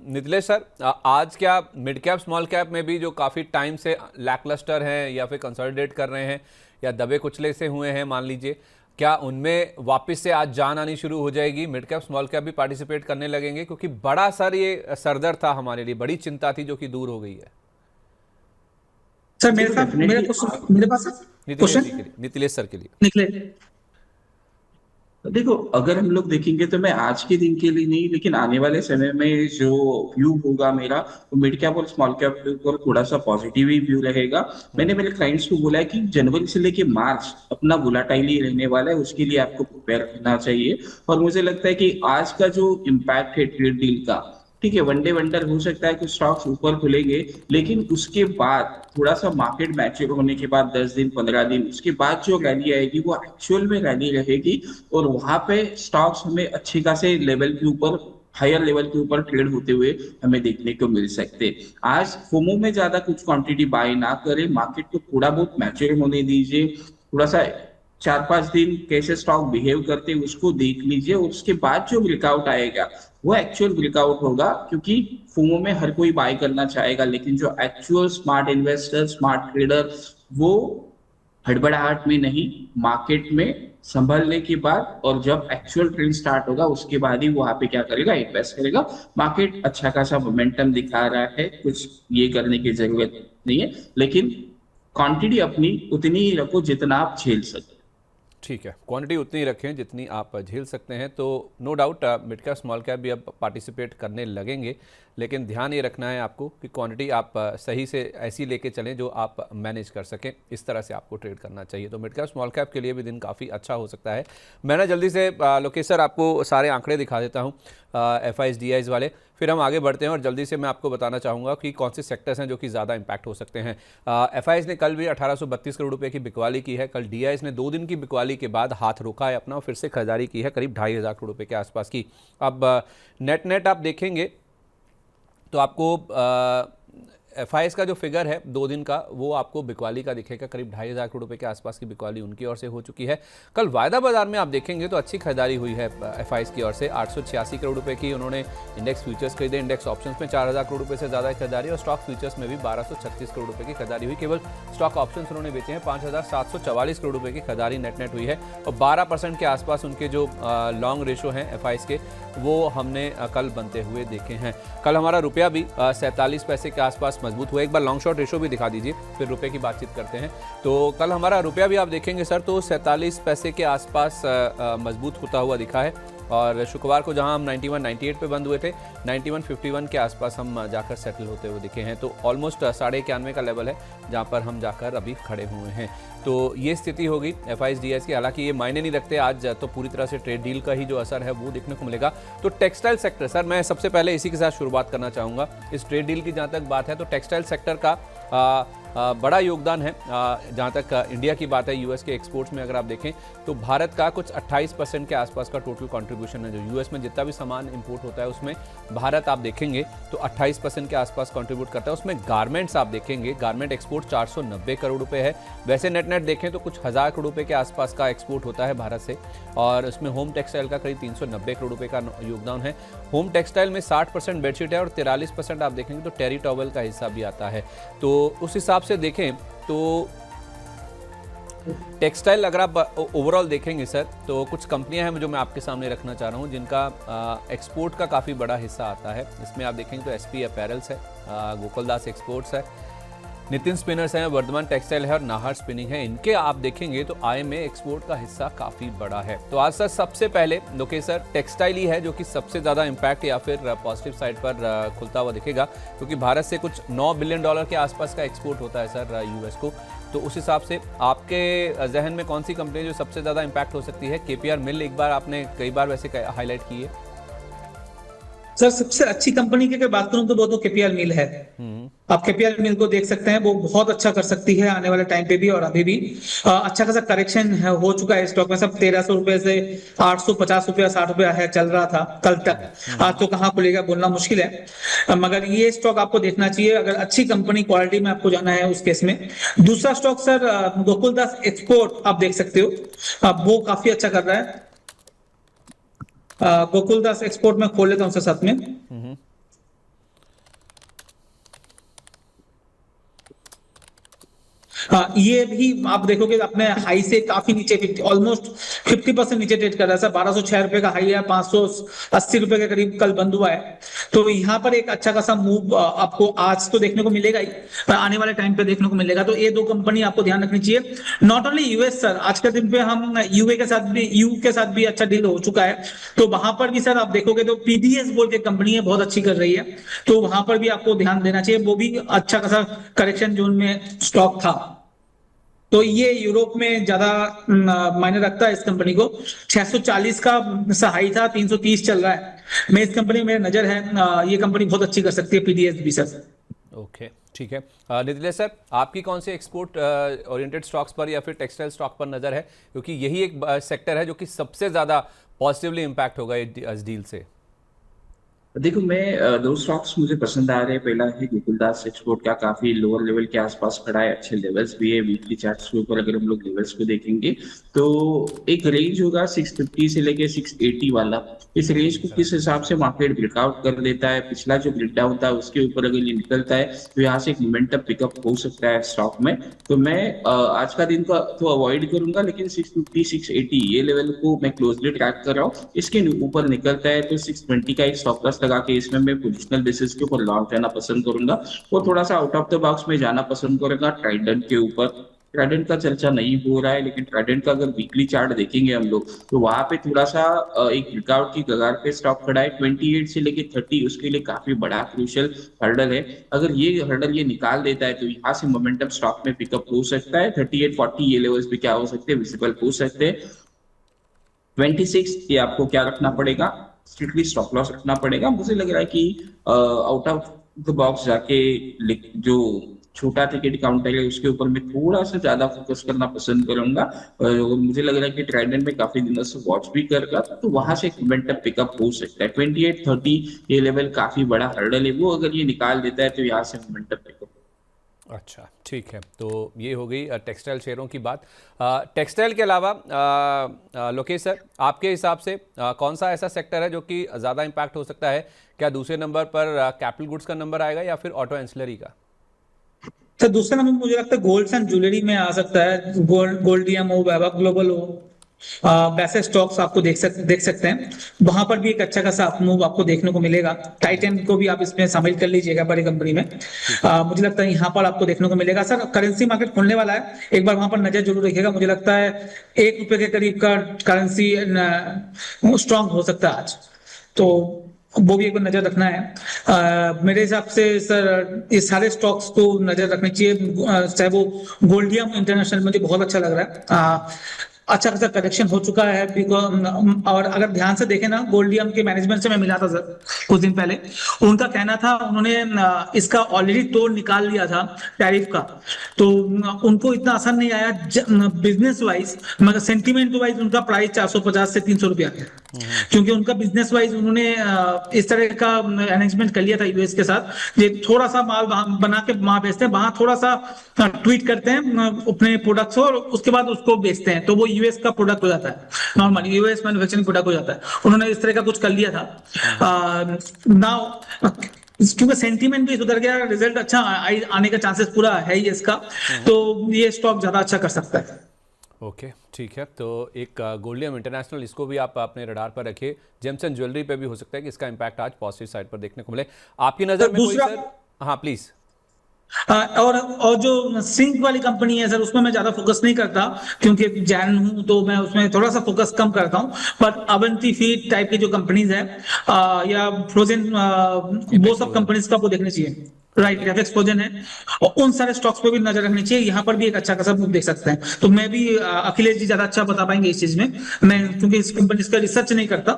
नितिलेश सर, आज क्या मिड कैप स्मॉल कैप में भी जो काफ़ी टाइम से लैकलस्टर हैं या फिर कंसोलिडेट कर रहे हैं या दबे कुचले से हुए हैं मान लीजिए, क्या उनमें वापस से आज जान आनी शुरू हो जाएगी? मिड कैप स्मॉल कैप भी पार्टिसिपेट करने लगेंगे? क्योंकि बड़ा सर ये सरदर्द था हमारे लिए, बड़ी चिंता थी जो कि दूर हो गई है। सर मेरे पास क्वेश्चन नितिलेश सर के लिए निकले। देखो, अगर हम लोग देखेंगे तो मैं आज के दिन के लिए नहीं, लेकिन आने वाले समय में जो व्यू होगा मेरा, वो मिड कैप और स्मॉल कैप के ऊपर थोड़ा सा पॉजिटिव ही व्यू रहेगा। मैंने मेरे क्लाइंट्स को बोला है कि जनवरी से लेके मार्च अपना वोलेटाइल ही रहने वाला है, उसके लिए आपको प्रिपेयर करना चाहिए। और मुझे लगता है कि आज का जो इम्पैक्ट है ट्रेड डील का, ठीक है, वन डे वंडर हो सकता है कि स्टॉक्स ऊपर खुलेंगे, लेकिन उसके बाद थोड़ा सा मार्केट मैच्योर होने के बाद 10 दिन 15 दिन उसके बाद जो रैली आएगी वो एक्चुअल में रैली रहेगी, और वहां पे स्टॉक्स हमें अच्छे खासे लेवल के ऊपर, हायर लेवल के ऊपर ट्रेड होते हुए हमें देखने को मिल सकते। आज फोमो में ज्यादा कुछ क्वांटिटी बाय ना करें, मार्केट को थोड़ा बहुत मैच्योर होने दीजिए, थोड़ा सा 4-5 दिन कैसे स्टॉक बिहेव करते हैं उसको देख लीजिए, और उसके बाद जो ब्रेकआउट आएगा वो एक्चुअल ब्रेकआउट होगा। क्योंकि फोमो में हर कोई बाय करना चाहेगा, लेकिन जो actual smart investor, smart trader, वो हड़बड़ाहट में नहीं, मार्केट में संभलने के बाद और जब एक्चुअल ट्रेंड स्टार्ट होगा उसके बाद ही वहां पे क्या करेगा, इन्वेस्ट करेगा। मार्केट अच्छा खासा मोमेंटम दिखा रहा है, कुछ ये करने की जरूरत नहीं है, लेकिन क्वांटिटी अपनी उतनी ही रखो जितना आप झेल सके। ठीक है, क्वांटिटी उतनी रखें जितनी आप झेल सकते हैं। तो no doubt mid cap small cap भी अब पार्टिसिपेट करने लगेंगे, लेकिन ध्यान ये रखना है आपको कि क्वांटिटी आप सही से ऐसी लेके चलें जो आप मैनेज कर सकें, इस तरह से आपको ट्रेड करना चाहिए। तो मिड कैप स्मॉल कैप के लिए भी दिन काफ़ी अच्छा हो सकता है। मैं ना जल्दी से लोकेश सर आपको सारे आंकड़े दिखा देता हूँ FIs DIs वाले, फिर हम आगे बढ़ते हैं और जल्दी से मैं आपको बताना चाहूँगा कि कौन से सेक्टर्स हैं जो कि ज़्यादा इंपैक्ट हो सकते हैं। FIs ने कल भी 1832 करोड़ रुपए की बिकवाली की है। कल DIs ने 2 दिन की बिकवाली के बाद हाथ रोका है अपना और फिर से खरीदारी की है करीब 2500 करोड़ रुपए के आसपास की। अब नेट आप देखेंगे तो आपको FIs का जो फिगर है 2 दिन का वो आपको बिकवाली का दिखेगा, करीब 2500 करोड़ रुपए के आसपास की बिकवाली उनकी ओर से हो चुकी है। कल वायदा बाजार में आप देखेंगे तो अच्छी खरीदारी हुई है FIs की ओर से, 886 करोड़ रुपए की उन्होंने इंडेक्स फ्यूचर्स खरीदे। इंडेक्स ऑप्शंस में 4000 करोड़ रुपए से ज़्यादा खरीदारी और स्टॉक फ्यूचर्स में भी 1236 करोड़ रुपए की खरीदारी हुई। केवल स्टॉक ऑप्शंस उन्होंने बेचे हैं 5744 करोड़ रुपए की खरीदारी नेट हुई है और 12% के आसपास उनके जो लॉन्ग रेशो हैं FIs के वो हमने कल बनते हुए देखे हैं। कल हमारा रुपया भी 47 पैसे के आसपास मजबूत हुआ। एक बार लॉन्ग शॉर्ट रेशो भी दिखा दीजिए, फिर रुपए की बातचीत करते हैं। तो कल हमारा रुपया भी आप देखेंगे सर तो 47 पैसे के आसपास मजबूत होता हुआ दिखा है और शुक्रवार को जहां हम 91-98 पे बंद हुए थे, 91-51 के आसपास हम जाकर सेटल होते हुए दिखे हैं। तो ऑलमोस्ट 91.5 का लेवल है जहां पर हम जाकर अभी खड़े हुए हैं। तो ये स्थिति होगी FIs DIs की। हालांकि ये मायने नहीं रखते, आज तो पूरी तरह से ट्रेड डील का ही जो असर है वो देखने को मिलेगा। तो टेक्सटाइल सेक्टर सर, मैं सबसे पहले इसी के साथ शुरुआत करना चाहूँगा। इस ट्रेड डील की जहाँ तक बात है तो टेक्सटाइल सेक्टर का बड़ा योगदान है। जहाँ तक इंडिया की बात है, यूएस के एक्सपोर्ट्स में अगर आप देखें तो भारत का कुछ 28% के आसपास का टोटल कंट्रीब्यूशन है। जो यूएस में जितना भी सामान इंपोर्ट होता है उसमें भारत आप देखेंगे तो 28% के आसपास कंट्रीब्यूट करता है। उसमें गारमेंट्स आप देखेंगे, गारमेंट एक्सपोर्ट 490 करोड़ रुपए है। वैसे नेट देखें तो कुछ 1000 करोड़ रुपए के आसपास का एक्सपोर्ट होता है भारत से और उसमें होम टेक्सटाइल का करीब 390 करोड़ रुपए का योगदान है। होम टेक्सटाइल में 60% बेडशीट है और 43% आप देखेंगे तो टेरी टॉवल का हिस्सा भी आता है। तो उस हिसाब से देखें तो टेक्सटाइल अगर आप ओवरऑल देखेंगे सर तो कुछ कंपनियां हैं जो मैं आपके सामने रखना चाह रहा हूं जिनका एक्सपोर्ट का काफ़ी बड़ा हिस्सा आता है। इसमें आप देखेंगे तो SP अपैरल्स है, गोकुलदास एक्सपोर्ट्स है, नितिन स्पिनर्स हैं, वर्धमान टेक्सटाइल है और नाहर स्पिनिंग है। इनके आप देखेंगे तो आय में एक्सपोर्ट का हिस्सा काफी बड़ा है। तो आज तक सबसे पहले लोकेश सर, टेक्सटाइल ही है जो कि सबसे ज्यादा इंपैक्ट या फिर पॉजिटिव साइड पर खुलता हुआ दिखेगा, क्योंकि भारत से कुछ $9 बिलियन के आसपास का एक्सपोर्ट होता है सर यूएस को। तो उस हिसाब से आपके जहन में कौन सी कंपनी जो सबसे ज्यादा इंपैक्ट हो सकती है? केपीआर मिल एक बार आपने कई बार वैसे हाईलाइट की है सर। सबसे अच्छी कंपनी की अगर बात करूं तो वो तो केपीआर मिल है। आप केपीआर मिल को देख सकते हैं, वो बहुत अच्छा कर सकती है आने वाले टाइम पे भी और अभी भी। अच्छा खासा करेक्शन हो चुका है स्टॉक में। सब 1300 रुपए से 850 रुपया 60 रुपया है चल रहा था कल तक। आज तो कहाँ खुलेगा बोलना मुश्किल है, मगर ये स्टॉक आपको देखना चाहिए अगर अच्छी कंपनी क्वालिटी में आपको जाना है उस केस में। दूसरा स्टॉक सर गोकुलदास एक्सपोर्ट आप देख सकते हो, वो काफी अच्छा कर रहा है। गोकुलदास एक्सपोर्ट में खोल लेता हूं उसके साथ में। ये भी आप देखोगे अपने हाई से काफी नीचे, ऑलमोस्ट 50% नीचे ट्रेड कर रहा है सर। 1206 रुपए का हाई है, 580 रुपए के करीब कल बंद हुआ है। तो यहाँ पर एक अच्छा खासा मूव आपको आज तो देखने को मिलेगा ही, पर आने वाले टाइम पे देखने को मिलेगा। तो ये दो कंपनी आपको ध्यान रखनी चाहिए। नॉट ओनली यूएस सर, आज के दिन पे हम यूए के साथ भी, यू के साथ भी अच्छा डील हो चुका है। तो वहां पर भी सर आप देखोगे तो पीडीएस बोल के कंपनी है, बहुत अच्छी कर रही है। तो वहां पर भी आपको ध्यान देना चाहिए, वो भी अच्छा खासा करेक्शन जोन में स्टॉक था। तो ये यूरोप में ज्यादा मायने रखता है इस कंपनी को। 640 का हाई था, 330 चल रहा है। मैं इस कंपनी में नजर है, ये कंपनी बहुत अच्छी कर सकती है, पीडीएस भी सर। ओके, ठीक है। नितिलेश सर, आपकी कौन से एक्सपोर्ट ओरिएंटेड स्टॉक्स पर या फिर टेक्सटाइल स्टॉक पर नजर है, क्योंकि यही एक सेक्टर है जो कि सबसे ज्यादा पॉजिटिवली इंपैक्ट होगा इस डील से? देखो, मैं दो स्टॉक्स मुझे पसंद आ रहे हैं। पहला है गोकुलदास एक्सपोर्ट का, काफी लोअर लेवल के आसपास खड़ा है, अच्छे लेवल्स भी है। वीकली चार्ट्स के ऊपर अगर हम लोग लेवल्स को देखेंगे तो एक रेंज होगा 650 से लेके 680 वाला। इस रेंज को किस हिसाब से मार्केट ब्रेकआउट कर देता है, पिछला जो ब्रेकडाउन था उसके ऊपर अगर ये निकलता है तो यहाँ से एक मोमेंटम पिकअप हो सकता है स्टॉक में। तो मैं आज का दिन का तो अवॉइड करूंगा, लेकिन 650 680 ये लेवल को मैं क्लोजली ट्रैक कर रहा हूँ। इसके ऊपर निकलता है तो 620 का एक स्टॉप लॉस लगा के इसमें मैं पोजिशनल बेसिस के ऊपर लॉन्ग जाना पसंद करूंगा, और थोड़ा सा आउट ऑफ द बॉक्स में जाना पसंद करूंगा ट्राइडेंट के ऊपर। ट्राइडेंट का चर्चा नहीं हो रहा है, लेकिन ट्राइडेंट का अगर वीकली चार्ट देखेंगे हम लोग तो वहां पे थोड़ा सा एक ब्रेकआउट की कगार पे स्टॉक खड़ा है। 28 से लेके 30 उसके लिए काफी बड़ा क्रूशियल हर्डल है। अगर ये हर्डल ये निकाल देता है तो यहाँ से मोमेंटम स्टॉक में पिकअप हो सकता है। 38-40 ये लेवल्स भी क्या हो सकते हैं, विजिबल हो सकते हैं। 26 ये आपको क्या रखना पड़ेगा, स्ट्रिक्टली स्टॉप लॉस रखना पड़ेगा। मुझे लग रहा है कि आउट ऑफ द बॉक्स जाके जो छोटा टिकट काउंटर है उसके ऊपर मैं थोड़ा सा ज्यादा फोकस करना पसंद करूंगा। और मुझे लग रहा है कि ट्राइडेंट में काफी दिनों से वॉच भी कर रहा था, तो वहां से एक मोमेंटम पिकअप हो सकता है। 28-30 ये लेवल काफी बड़ा हर्डल है, वो अगर ये निकाल देता है तो यहाँ से मोमेंटम पिकअप। अच्छा, ठीक है। तो ये हो गई टेक्सटाइल शेयरों की बात। टेक्सटाइल के अलावा लोकेश सर, आपके हिसाब से कौन सा ऐसा सेक्टर है जो कि ज़्यादा इंपैक्ट हो सकता है? क्या दूसरे नंबर पर कैपिटल गुड्स का नंबर आएगा या फिर ऑटो एंसिलरी का? तो दूसरा नंबर मुझे लगता है गोल्ड एंड ज्वेलरी में आ सकता है। गोल्डियम हो, वैभव ग्लोबल हो, वैसे स्टॉक्स आपको देख सकते हैं। वहां पर भी एक अच्छा खासा मूव आपको देखने को मिलेगा। टाइटन को भी आप इसमें शामिल कर लीजिएगा बड़ी कंपनी में। मुझे लगता है यहाँ पर आपको देखने को मिलेगा। सर करेंसी मार्केट खुलने वाला है, एक बार वहां पर नजर जरूर रखिएगा। मुझे लगता है ₹1 के करीब का करेंसी स्ट्रांग हो सकता है आज, तो वो भी एक बार नजर रखना है। मेरे हिसाब से सर ये सारे स्टॉक्स को नजर रखनी चाहिए। चाहे वो गोल्डियम इंटरनेशनल मुझे बहुत अच्छा लग रहा है, अच्छा खासा करेक्शन हो चुका है। और अगर ध्यान से देखें ना, गोल्डियम के मैनेजमेंट से मैं मिला था सर कुछ दिन पहले। उनका कहना था उन्होंने इसका ऑलरेडी तोड़ निकाल लिया था टैरिफ का, तो उनको इतना आसान नहीं आया बिजनेस वाइज, मगर सेंटीमेंट वाइज उनका प्राइस 450 से 300 रुपया है। क्योंकि उनका बिजनेस वाइज उन्होंने इस तरह का अरेंजमेंट कर लिया था यूएस के साथ, ये थोड़ा सा माल बना के वहां बेचते हैं, वहां थोड़ा सा ट्वीट करते हैं अपने प्रोडक्ट्स और उसके बाद उसको बेचते हैं, तो वो यूएस का प्रोडक्ट हो जाता है, नॉर्मल यूएस मैन्युफैक्चरिंग प्रोडक्ट हो जाता है। उन्होंने इस तरह का कुछ कर लिया था। नाउ क्योंकि सेंटीमेंट भी सुधर गया, रिजल्ट अच्छा आने का चांसेस पूरा है ही इसका, तो ये स्टॉक ज्यादा अच्छा कर सकता है। ओके, ठीक है। तो एक गोल्डियम इंटरनेशनल, इसको भी आप अपने रडार पर रखिए। जेम्स एंड ज्वेलरी पे भी हो सकता है कि इसका इंपैक्ट आज पॉजिटिव साइड पर देखने को मिले। आपकी नजर में कोई सर? हाँ प्लीज। और जो सिंक वाली कंपनी है सर, उसमें मैं ज्यादा फोकस नहीं करता, क्योंकि जैन हूं तो मैं उसमें थोड़ा सा फोकस कम करता हूं। पर अवंती फीड टाइप की जो कंपनीज है या फ्रोजन, वो सब कंपनीज का आपको देखने चाहिए। राइट, एफएक्स फ्रोजन है, और उन सारे स्टॉक्स पे भी नजर रखनी चाहिए। यहाँ पर भी एक अच्छा खासा मूव देख सकते हैं। तो मैं भी अखिलेश जी ज्यादा अच्छा बता पाएंगे इस चीज में, मैं क्योंकि इस कंपनी का रिसर्च नहीं करता,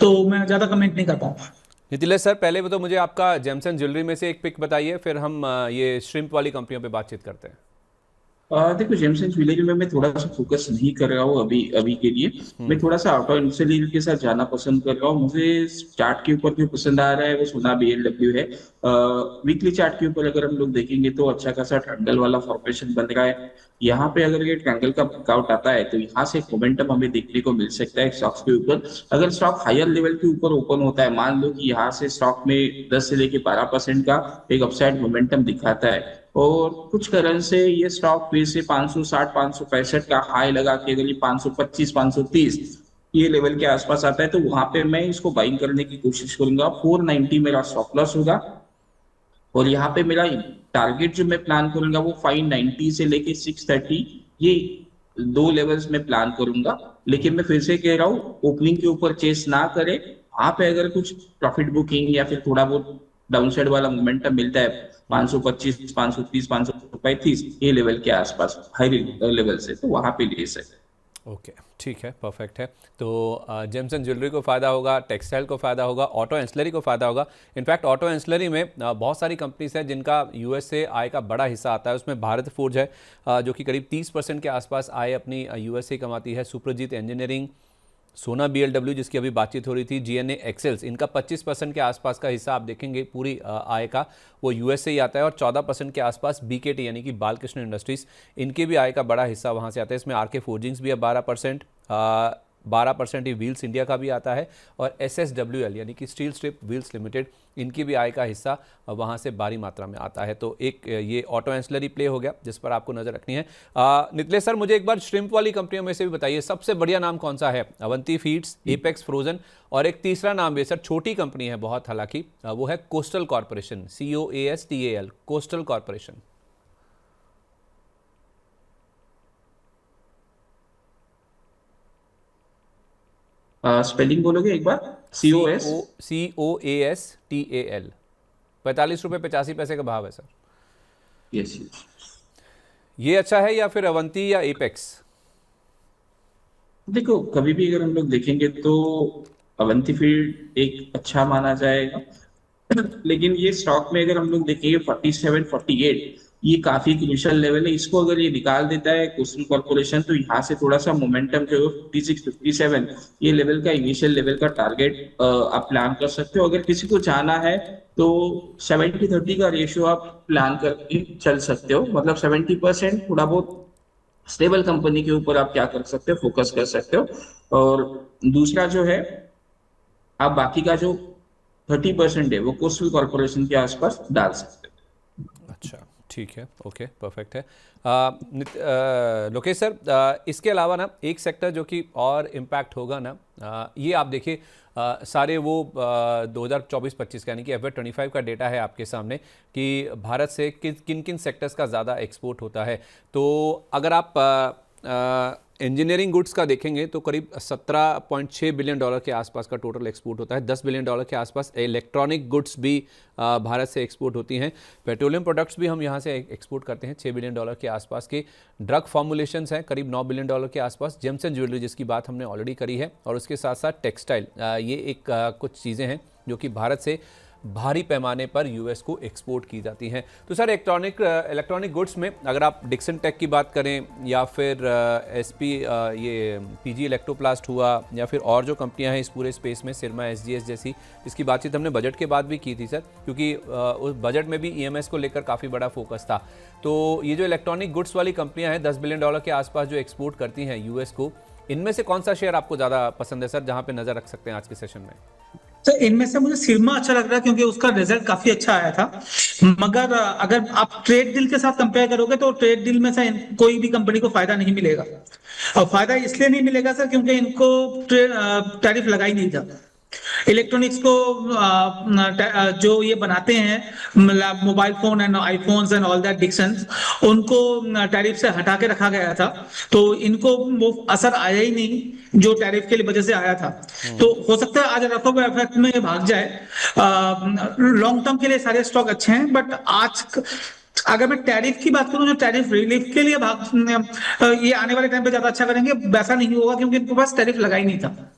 तो मैं ज्यादा कमेंट नहीं कर पाऊंगा। नितिलेश सर, पहले तो मुझे आपका जेमसन ज्वेलरी में से एक पिक बताइए, फिर हम ये श्रिम्प वाली कंपनियों पे बातचीत करते हैं। देखो, जेम्स एंड ज्वेलरी में मैं थोड़ा सा फोकस नहीं कर रहा हूँ अभी अभी के लिए। मैं थोड़ा सा ऑटो इंडस्ट्री के साथ जाना पसंद कर रहा हूँ। मुझे चार्ट के ऊपर जो पसंद आ रहा है वो सोना बीएलडब्ल्यू है। वीकली चार्ट के ऊपर अगर हम लोग देखेंगे तो अच्छा खासा ट्रायंगल वाला फॉर्मेशन बन रहा है। यहाँ पे अगर ये ट्रायंगल का ब्रेकआउट आता है तो यहाँ से मोमेंटम हमें देखने को मिल सकता है स्टॉक्स के ऊपर। अगर स्टॉक हायर लेवल के ऊपर ओपन होता है, मान लो कि यहाँ से स्टॉक में 10 से लेके 12% का एक अपसाइड मोमेंटम दिखाता है, और कुछ कारण से ये स्टॉक फिर से 560 565 का हाई लगा के अगर ये 525 530 ये लेवल के आसपास आता है तो वहां पे मैं इसको बाइंग करने की कोशिश करूंगा। 490 मेरा स्टॉप लॉस होगा, और यहाँ पे मेरा टारगेट जो मैं प्लान करूंगा वो 590 से लेके 630, ये दो लेवल्स में प्लान करूंगा। लेकिन मैं फिर से कह रहा हूँ, ओपनिंग के ऊपर चेस ना करें। वहां पे अगर कुछ प्रॉफिट बुकिंग या फिर थोड़ा बहुत डाउनसाइड वाला मोमेंटम मिलता है 525 530 535 ये लेवल के आसपास हाई लेवल से, तो वहां पे ले सकते। ओके, ठीक है, परफेक्ट है। तो जेमसन ज्वेलरी को फ़ायदा होगा, टेक्सटाइल को फ़ायदा होगा, ऑटो एंसलरी को फ़ायदा होगा। इनफैक्ट ऑटो एंसलरी में बहुत सारी कंपनीज हैं जिनका यूएस से आय का बड़ा हिस्सा आता है। उसमें भारत फोर्ज है जो कि करीब 30% के आसपास आय अपनी यूएस से कमाती है। सुप्रजीत इंजीनियरिंग, सोना बीएलडब्ल्यू जिसकी अभी बातचीत हो रही थी, जीएनए एक्सेल्स, इनका 25% के आसपास का हिस्सा आप देखेंगे पूरी आय का वो यूएस से ही आता है। और 14% के आसपास बीकेटी यानी कि बालकृष्ण इंडस्ट्रीज, इनके भी आय का बड़ा हिस्सा वहाँ से आता है। इसमें आरके फोर्जिंग्स भी है 12%, 12% ही व्हील्स इंडिया का भी आता है, और एसएसडब्ल्यूएल यानी कि स्टील स्ट्रिप व्हील्स लिमिटेड, इनकी भी आय का हिस्सा वहाँ से भारी मात्रा में आता है। तो एक ये ऑटो एंसलरी प्ले हो गया जिस पर आपको नज़र रखनी है। नितिलेश सर, मुझे एक बार श्रिम्प वाली कंपनियों में से भी बताइए, सबसे बढ़िया नाम कौन सा है? अवंती फीड्स, एपेक्स फ्रोजन, और एक तीसरा नाम भी सर, छोटी कंपनी है बहुत हालांकि, वो है coastal corporation, COASTAL, coastal corporation. Spelling बोलोगे एक बार? COS COASTAL, 45 रुपये 85 पैसे का भाव है सर। यस। ये अच्छा है या फिर अवंती या एपेक्स? देखो, कभी भी अगर हम लोग देखेंगे तो अवंती फील्ड एक अच्छा माना जाएगा। लेकिन ये स्टॉक में अगर हम लोग देखेंगे 47 48 ये काफी क्रूशियल लेवल है। इसको अगर ये निकाल देता है कोस्टल कॉर्पोरेशन तो यहाँ से थोड़ा सा मोमेंटम जो 56 57 ये लेवल का इनिशियल लेवल का टारगेट आप प्लान कर सकते हो। अगर किसी को जाना है तो 70-30 का रेशियो आप प्लान करके चल सकते हो। मतलब 70% थोड़ा बहुत स्टेबल कंपनी के ऊपर आप क्या कर सकते हो, फोकस कर सकते हो। और दूसरा जो है, आप बाकी का जो 30% है वो कोस्टल कॉर्पोरेशन के आसपास डाल सकते हो। अच्छा, ठीक है, ओके, परफेक्ट है। लोकेश सर, इसके अलावा ना एक सेक्टर जो कि और इम्पैक्ट होगा ना, ये आप देखिए, सारे वो 2024-25 का यानी कि FY25 का डेटा है आपके सामने कि भारत से किन किन सेक्टर्स का ज़्यादा एक्सपोर्ट होता है। तो अगर आप इंजीनियरिंग गुड्स का देखेंगे तो करीब 17.6 बिलियन डॉलर के आसपास का टोटल एक्सपोर्ट होता है। 10 बिलियन डॉलर के आसपास इलेक्ट्रॉनिक गुड्स भी भारत से एक्सपोर्ट होती हैं। पेट्रोलियम प्रोडक्ट्स भी हम यहाँ से एक्सपोर्ट करते हैं 6 बिलियन डॉलर के आसपास के। ड्रग फॉर्मुलेशंस हैं करीब 9 बिलियन डॉलर के आसपास। जेम्स एंड ज्वेलरी जिसकी बात हमने ऑलरेडी करी है, और उसके साथ साथ टेक्सटाइल, ये एक कुछ चीज़ें हैं जो कि भारत से भारी पैमाने पर यूएस को एक्सपोर्ट की जाती हैं। तो सर, इलेक्ट्रॉनिक गुड्स में अगर आप डिक्सन टेक की बात करें या फिर एसपी ये पीजी इलेक्ट्रोप्लास्ट हुआ, या फिर और जो कंपनियां हैं इस पूरे स्पेस में, सिरमा एसजीएस जैसी, इसकी बातचीत हमने बजट के बाद भी की थी सर, क्योंकि उस बजट में भी ईएमएस को लेकर काफ़ी बड़ा फोकस था। तो ये जो इलेक्ट्रॉनिक गुड्स वाली कंपनियाँ हैं 10 बिलियन डॉलर के आसपास जो एक्सपोर्ट करती हैं यूएस को, इनमें से कौन सा शेयर आपको ज़्यादा पसंद है सर, जहाँ पर नज़र रख सकते हैं आज के सेशन में? तो इनमें से मुझे सिरमा अच्छा लग रहा है क्योंकि उसका रिजल्ट काफी अच्छा आया था। मगर अगर आप ट्रेड डील के साथ कंपेयर करोगे तो ट्रेड डील में से कोई भी कंपनी को फायदा नहीं मिलेगा। और फायदा इसलिए नहीं मिलेगा सर क्योंकि इनको टैरिफ लगा ही नहीं था। इलेक्ट्रॉनिक्स को जो ये बनाते हैं, मतलब mobile phone and iPhones and all that dictions, उनको टैरिफ से हटा के रखा गया था, तो इनको वो असर आया ही नहीं जो टैरिफ के वजह से आया था। तो हो सकता है आज रफो को इफेक्ट में भाग जाए। लॉन्ग टर्म के लिए सारे स्टॉक अच्छे हैं, बट आज अगर मैं टैरिफ की बात करूं, जो टैरिफ रिलीफ के लिए ये आने वाले टाइम पे ज्यादा अच्छा करेंगे, वैसा नहीं होगा क्योंकि इनके पास टैरिफ लगा ही नहीं था।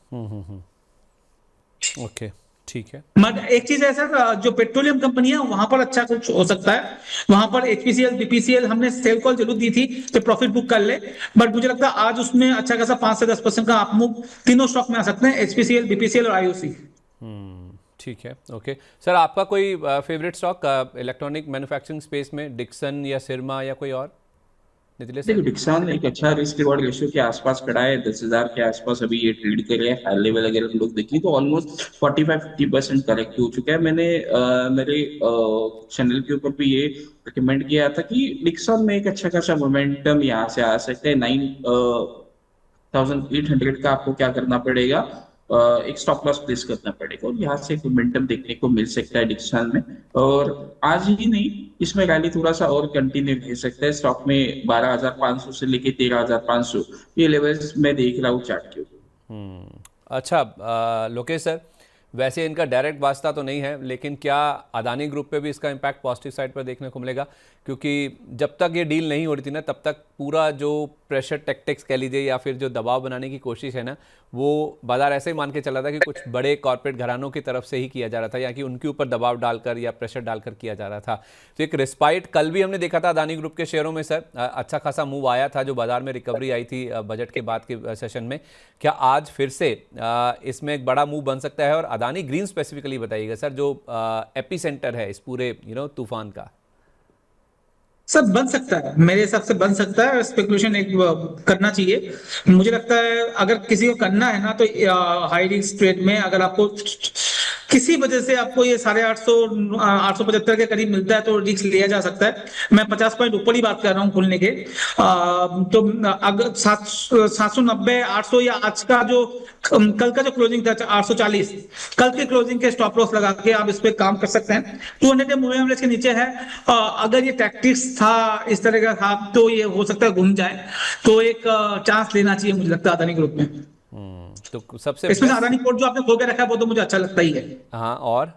ओके, ठीक है। मगर एक चीज है सर, जो पेट्रोलियम कंपनी है वहां पर अच्छा कुछ हो सकता है। वहां पर एचपीसीएल, बीपीसीएल हमने सेल कॉल जरूर दी थी तो प्रॉफिट बुक कर ले, बट मुझे लगता है आज उसमें अच्छा खासा 5 से 10% का आप मूव तीनों स्टॉक में आ सकते हैं, एचपीसीएल, बीपीसीएल और आईओसी। ठीक है, ओके सर। आपका कोई favourite stock electronic manufacturing space में, डिक्सन या सिरमा या कोई और? नितिलेश देखो सर। डिक्सन एक अच्छा रिस्क रिवॉर्ड रेशियो के आसपास खड़ा है, 10,000 के आसपास अभी ये ट्रेड कर रहा है। हाई लेवल अगर हम लोग देखें तो ऑलमोस्ट 45-50% करेक्ट हो चुका है। मैंने मेरे चैनल के ऊपर भी ये रिकमेंड किया था कि डिक्सन में एक अच्छा खासा मोमेंटम यहाँ से आ सकता है। 9,800 का आपको क्या करना पड़ेगा, एक स्टॉप लॉस प्लेस करना पड़ेगा और यहाँ से मोमेंटम देखने को मिल सकता है डिक्सन में। और आज ही नहीं, इसमें रैली थोड़ा सा और कंटिन्यू रह सकता है। स्टॉक में 12,500 से लेके 13,500 ये लेवल्स मैं देख रहा हूँ चार्ट के ऊपर। अच्छा, लोकेश सर, वैसे इनका डायरेक्ट वास्ता तो नहीं है, लेकिन क्या अदानी ग्रुप पे भी इसका इम्पैक्ट पॉजिटिव साइड पर देखने को मिलेगा? क्योंकि जब तक ये डील नहीं हो रही थी ना, तब तक पूरा जो प्रेशर टैक्टिक्स कह लीजिए या फिर जो दबाव बनाने की कोशिश है ना, वो बाजार ऐसे ही मान के चला था कि कुछ बड़े कॉर्पोरेट घरानों की तरफ से ही किया जा रहा था, या कि उनके ऊपर दबाव डालकर या प्रेशर डालकर किया जा रहा था। तो एक रिस्पाइट कल भी हमने देखा था अदानी ग्रुप के शेयरों में सर, अच्छा खासा मूव आया था, जो बाजार में रिकवरी आई थी बजट के बाद के सेशन में। क्या आज फिर से इसमें एक बड़ा मूव बन सकता है? और अदानी ग्रीन स्पेसिफिकली बताइएगा सर, जो एपी सेंटर है इस पूरे तूफान का। सर बन सकता है, मेरे हिसाब से बन सकता है। स्पेकुलेशन एक करना चाहिए। मुझे लगता है अगर किसी को करना है ना, तो हाई रिस्क ट्रेड में अगर आपको किसी वजह से आपको ये 850 875 के करीब मिलता है तो रिस्क लिया जा सकता है। मैं 50 पॉइंट ऊपर ही बात कर रहा हूँ खुलने के। तो अगर 790, 800 या आज का जो कल का जो क्लोजिंग था 840, कल के क्लोजिंग के स्टॉप लॉस लगा के आप इस पे काम कर सकते हैं। 200 मूविंग एवरेज के नीचे है। अगर ये टैक्टिक्स था, इस तरह का था, तो ये हो सकता है घूम जाए। तो एक चांस लेना चाहिए मुझे लगता है अदानी ग्रुप में। तो सबसे इसमें अदानी पोर्ट जो आपने खो के रखा है वो तो मुझे अच्छा लगता ही है। हाँ, और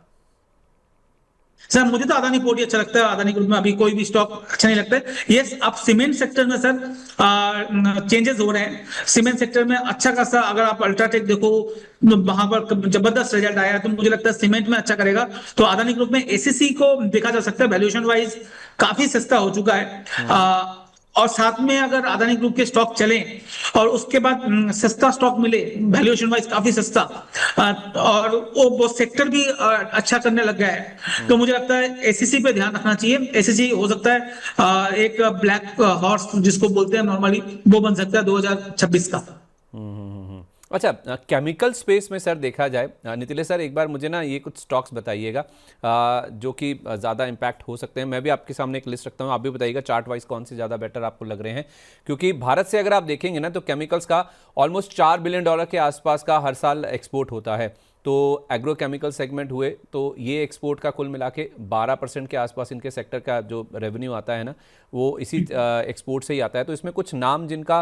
सर मुझे तो अदानी पोर्ट ही अच्छा लगता है। अदानी ग्रुप में अभी कोई भी स्टॉक अच्छा नहीं लगता है। यस, अब सीमेंट सेक्टर में सर चेंजेस हो रहे हैं। सीमेंट सेक्टर में अच्छा खासा, अगर आप अल्ट्राटेक देखो, वहां पर जबरदस्त रिजल्ट आया है, तो मुझे लगता है सीमेंट में अच्छा करेगा। तो अदानी ग्रुप में एसीसी को देखा जा सकता है, वैल्यूएशन वाइज काफी सस्ता हो चुका है। और साथ में अगर अदानी ग्रुप के स्टॉक चलें और उसके बाद सस्ता स्टॉक मिले, वैल्यूएशन वाइज काफी सस्ता, और वो सेक्टर भी अच्छा करने लग गया है, तो मुझे लगता है एसीसी पे ध्यान रखना चाहिए। एसीसी हो सकता है एक ब्लैक हॉर्स जिसको बोलते हैं नॉर्मली, वो बन सकता है 2026 का। अच्छा, केमिकल स्पेस में सर देखा जाए, नितिलेश सर एक बार मुझे ना ये कुछ स्टॉक्स बताइएगा जो कि ज़्यादा इम्पैक्ट हो सकते हैं। मैं भी आपके सामने एक लिस्ट रखता हूँ, आप भी बताइएगा चार्ट वाइज कौन से ज़्यादा बेटर आपको लग रहे हैं। क्योंकि भारत से अगर आप देखेंगे ना, तो केमिकल्स का ऑलमोस्ट $4 बिलियन के आसपास का हर साल एक्सपोर्ट होता है। तो एग्रोकेमिकल सेगमेंट हुए तो ये एक्सपोर्ट का कुल मिला के 12% के आसपास इनके सेक्टर का जो रेवेन्यू आता है ना, वो इसी एक्सपोर्ट से ही आता है। तो इसमें कुछ नाम जिनका